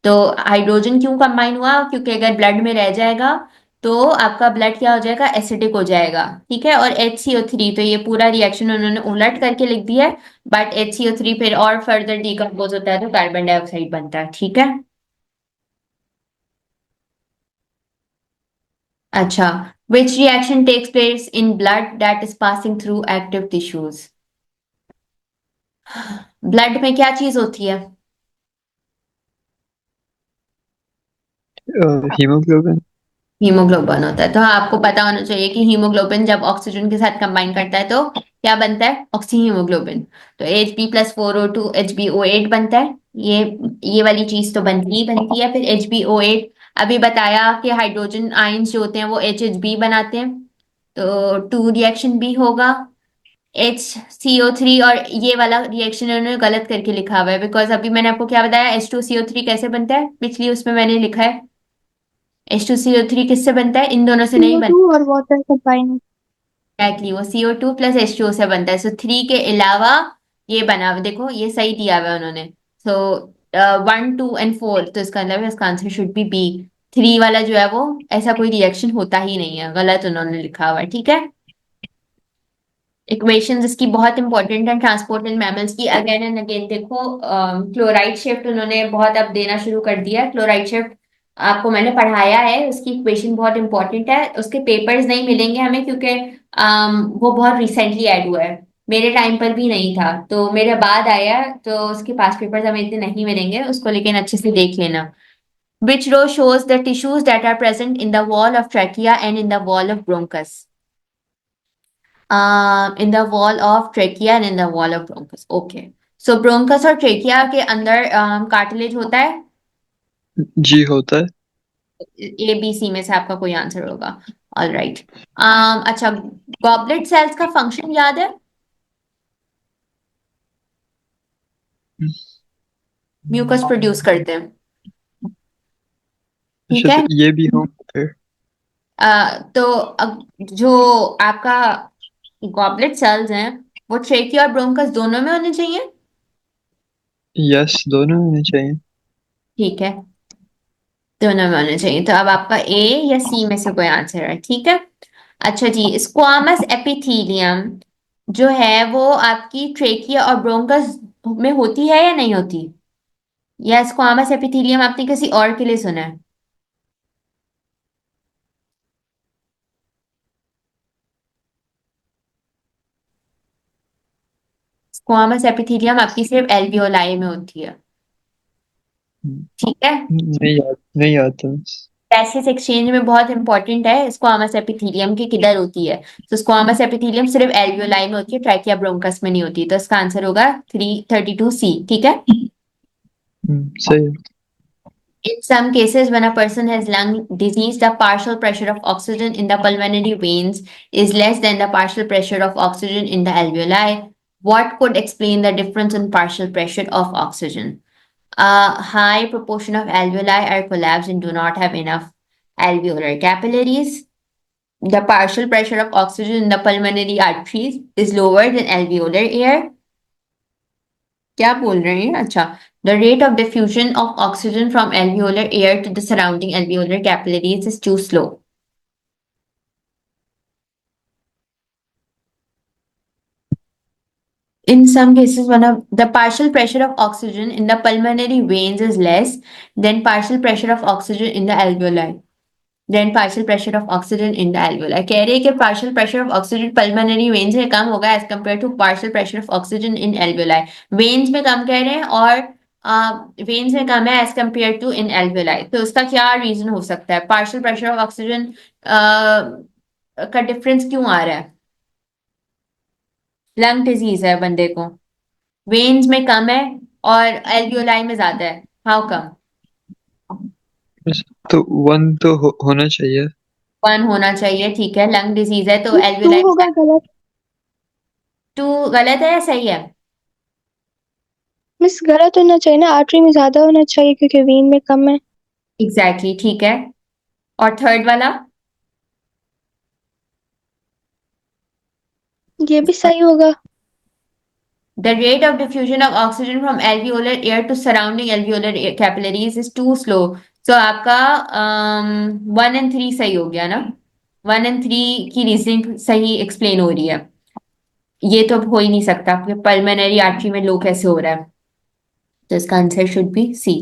तो हाइड्रोजन क्यों कंबाइन हुआ? क्योंकि अगर ब्लड में रह जाएगा तो आपका ब्लड क्या हो जाएगा, एसिडिक हो जाएगा। ठीक है। और HCO3, तो ये पूरा रिएक्शन उन्होंने उलट करके लिख दिया है, बट HCO3 फिर और फर्दर डिकम्पोज होता है तो कार्बन डाइऑक्साइड बनता है। ठीक है। अच्छा, which reaction takes place in blood that is passing through active tissues? Blood में क्या चीज होती है? Hemoglobin? हीमोग्लोबिन होता है। तो हाँ, आपको पता होना चाहिए कि हीमोग्लोबिन जब ऑक्सीजन के साथ कंबाइन करता है तो क्या बनता है, ऑक्सी हीमोग्लोबिन। तो Hb+4O2 HbO8 बनता है। ये वाली चीज तो बनती ही बनती है। फिर HbO8, अभी बताया कि हाइड्रोजन आयंस जो होते हैं वो HHB बनाते हैं, तो टू रिएक्शन भी होगा। HCO3, और ये वाला रिएक्शन उन्होंने गलत करके लिखा हुआ है, बिकॉज अभी मैंने आपको क्या बताया, H2CO3 कैसे बनता है, पिछली उसमें मैंने लिखा है H2CO3 किससे बनता है, इन दोनों से नहीं बनता। CO2 और वाटर कंबाइन। एग्जैक्टली, वो CO2 प्लस H2O से बनता है। सो 3 के अलावा ये बना हुआ, देखो ये सही दिया हुआ है उन्होंने। सो 1, 2 एंड 4, तो इसका मतलब इसका आंसर शुड बी बी। 3 वाला जो है वो ऐसा कोई रिएक्शन होता ही नहीं है, गलत उन्होंने लिखा हुआ है। ठीक है। इक्वेशंस इसकी बहुत इंपॉर्टेंट है ट्रांसपोर्ट इन मैमल्स की। अगेन एंड अगेन देखो, क्लोराइड शिफ्ट उन्होंने बहुत अब देना शुरू कर दिया है। क्लोराइड शिफ्ट आपको मैंने पढ़ाया है, उसकी इक्वेशन बहुत इंपॉर्टेंट है। उसके पेपर्स नहीं मिलेंगे हमें क्योंकि वो बहुत रिसेंटली ऐड हुआ है। मेरे टाइम पर भी नहीं था, तो मेरे बाद आया है, तो उसके पास पेपर्स हमें इतने नहीं मिलेंगे उसको, लेकिन अच्छे से देख लेना। Which row shows the tissues that are present in the wall of trachea and in the wall of bronchus? In the wall of trachea and in the wall of bronchus. Okay. So bronchus और trachea के अंदर cartilage होता है। जी होता है। A B C में से आपका कोई आंसर होगा। All right. अच्छा, गॉबलेट सेल्स का फंक्शन याद है? म्यूकस प्रोड्यूस करते हैं, ठीक अच्छा, है। तो ये भी हों फिर। तो जो आपका गॉबलेट सेल्स हैं वो ट्रेकिया और ब्रोंकस दोनों में होने चाहिए, यस, दोनों होने चाहिए। ठीक है, दोनों में होने चाहिए। तो अब आपका ए या सी में से कोई आंसर है, ठीक है। अच्छा जी, स्क्वामस एपिथीलियम जो है वो आपकी ट्रेकिया और ब्रोंकस में होती है या नहीं होती? या स्क्वामस एपिथीलियम आपने किसी और के लिए सुना है? स्क्वामस एपिथीलियम आपकी सिर्फ एल्वियोलाई में होती है, ठीक है। नहीं याद, नहीं याद था बस। गैसेस एक्सचेंज में बहुत इंपॉर्टेंट है स्क्वामस एपिथेलियम की किधर होती है। तो स्क्वामस एपिथेलियम सिर्फ एल्वियोलाई में होती है, ट्रैकिया ब्रोंकस में नहीं होती। तो इसका आंसर होगा 332 सी, ठीक है। सही है। In some cases, when a person has lung disease, the partial pressure of oxygen in the pulmonary veins is less than the partial pressure of oxygen in the alveoli. What could explain the difference in partial pressure of oxygen? A high proportion of alveoli are collapsed and do not have enough alveolar capillaries. The partial pressure of oxygen in the pulmonary arteries is lower than alveolar air. क्या बोल रहे हैं? अच्छा, the rate of diffusion of oxygen from alveolar air to the surrounding alveolar capillaries is too slow. In some cases, the partial pressure of oxygen in the pulmonary veins is less than partial pressure of oxygen in the alveoli. Then partial pressure of oxygen in the alveoli. कह रहे हैं कि partial pressure of oxygen pulmonary veins में कम होगा as compared to partial pressure of oxygen in alveoli. Veins में कम कह रहे हैं और veins में कम है as compared to in alveoli. तो उसका क्या reason हो सकता है? Partial pressure of oxygen का difference क्यों आ रहा है? लंग डिजीज है बंदे को, वेन्स में कम है और एल्वियोलाई में ज्यादा है, हाउ कम? बस, तो 1 तो होना चाहिए। वन होना चाहिए, ठीक है। लंग डिजीज है तो मिस टू एल्वियोलाई होगा गलत। टू गलत है या सही है? मिस गलत होना चाहिए ना, आर्टरी में ज्यादा होना चाहिए क्योंकि वेन में कम है। एग्जैक्टली, ठीक है। और थर्ड वाला? ये भी सही होगा। The rate of diffusion of oxygen from alveolar air to surrounding alveolar capillaries is too slow. So आपका 1 and 3 सही हो गया ना? 1 and 3 की रीजनिंग सही एक्सप्लेन हो रही है। ये तो अब हो ही नहीं सकता, पल्मोनरी आर्टरी में लो कैसे हो रहा है? तो इसका answer should be C.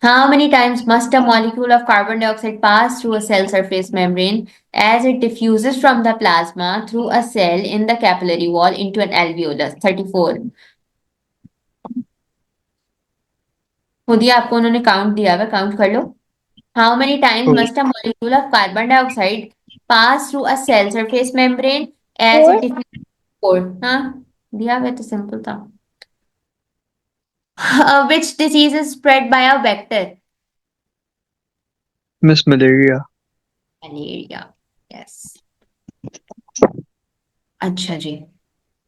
How many times must a molecule of carbon dioxide pass through a cell surface membrane as it diffuses from the plasma through a cell in the capillary wall into an alveolus? 34। खुद ही आपको उन्होंने count दिया हुआ, count कर लो। How many times और must a molecule of carbon dioxide pass through a cell surface membrane as it और diffuses? 4। हाँ, दिया हुआ तो सिंपल था। Which disease is spread by a vector? Miss malaria. Malaria. Yes. अच्छा जी।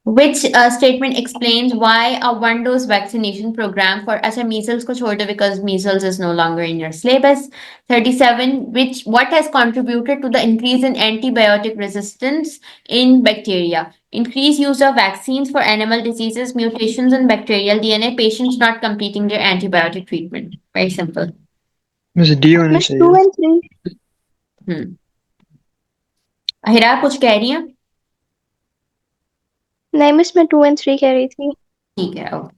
Which statement explains why a one-dose vaccination program for अच्छा measles को छोड़ दो because measles is no longer in your syllabus. 37. What has contributed to the increase in antibiotic resistance in bacteria? Increased use of vaccines for animal diseases, mutations in bacterial DNA, patients not completing their antibiotic treatment. Very simple. Miss D होना miss चाहिए। 2 and 3। हिरा कुछ कह रही हैं? नहीं miss, मैं 2 and 3 कह रही थी। ठीक है, okay.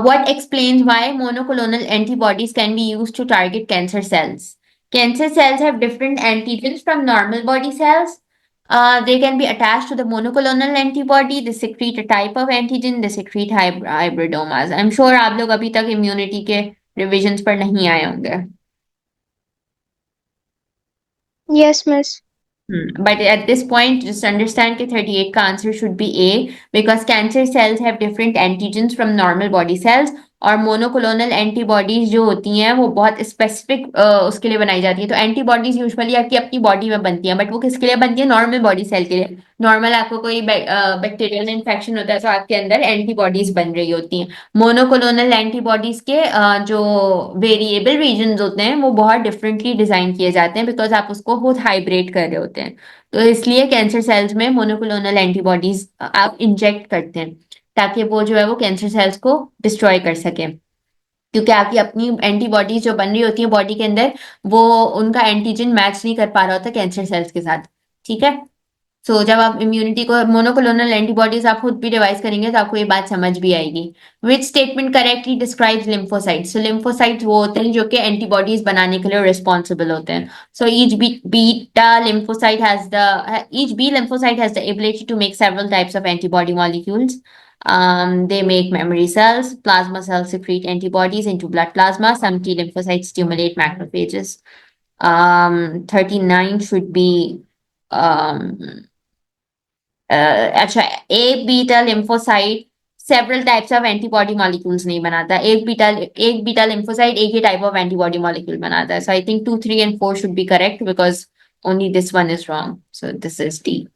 What explains why monoclonal antibodies can be used to target cancer cells? Cancer cells have different antigens from normal body cells. They can be attached to the monoclonal antibody. They secrete a type of antigen. They secrete hybridomas. I'm sure आप लोग अभी तक immunity के revisions पर नहीं आए होंगे. Yes miss. But at this point, just understand that 38 का answer should be A because cancer cells have different antigens from normal body cells. और मोनोक्लोनल एंटीबॉडीज जो होती हैं वो बहुत स्पेसिफिक उसके लिए बनाई जाती है। तो एंटीबॉडीज यूजुअली आपकी अपनी बॉडी में बनती हैं, बट वो किसके लिए बनती है? नॉर्मल बॉडी सेल के लिए। नॉर्मल आपको कोई बैक्टीरियल इन्फेक्शन होता है तो आपके अंदर एंटीबॉडीज बन रही होती हैं। मोनोक्लोनल एंटीबॉडीज के जो वेरिएबल रीजन होते हैं वो बहुत डिफरेंटली डिजाइन किए जाते हैं, बिकॉज आप उसको खुद हाइब्रिड कर रहे होते हैं। तो इसलिए कैंसर सेल्स में मोनोक्लोनल एंटीबॉडीज आप इंजेक्ट करते हैं ताकि वो जो है वो कैंसर सेल्स को डिस्ट्रॉय कर सके, क्योंकि आपकी अपनी एंटीबॉडीज जो बन रही होती है बॉडी के अंदर, वो उनका एंटीजन मैच नहीं कर पा रहा होता कैंसर सेल्स के साथ। ठीक है। सो जब आप इम्यूनिटी को मोनोक्लोनल एंटीबॉडीज आप खुद भी डिवाइस करेंगे तो आपको ये बात समझ भी आएगी। Which statement correctly describes lymphocytes? तो लिम्फोसाइट्स वो होते हैं जो कि एंटीबॉडीज बनाने के लिए रिस्पॉन्सिबल होते हैं। सो each B lymphocyte has the ability to make several types of antibody molecules. They make memory cells. Plasma cells secrete antibodies into blood plasma. Some T lymphocytes stimulate macrophages. 39 should be अच्छा, एक beta lymphocyte several types of antibody molecules नहीं बनाता। एक beta lymphocyte एक ही type of antibody molecule बनाता है। So I think 2, 3 and 4 should be correct because only this one is wrong. So this is D.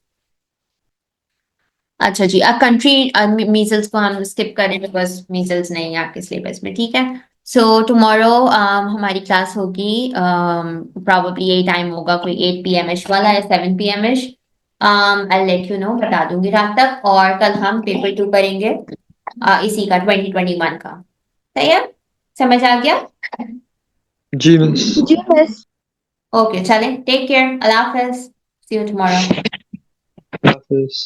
अच्छा जी, अब कंट्री मीजल्स को हम स्किप करें बिकॉज मीजल्स नहीं है आपके सिलेबस में। ठीक है। सो टुमारो हमारी क्लास होगी, प्रॉब्ली यही टाइम होगा, कोई 8 PM इश वाला या 7 PM इश। आई लेट यू नो, बता दूंगी रात तक। और कल हम पेपर 2 करेंगे इसी का 2021 का। सही है? समझ आ गया? जी मिस। जी मिस। ओके, चलें, टेक केयर, अल्लाह हाफिज, सी यू टुमारो। हाफिज।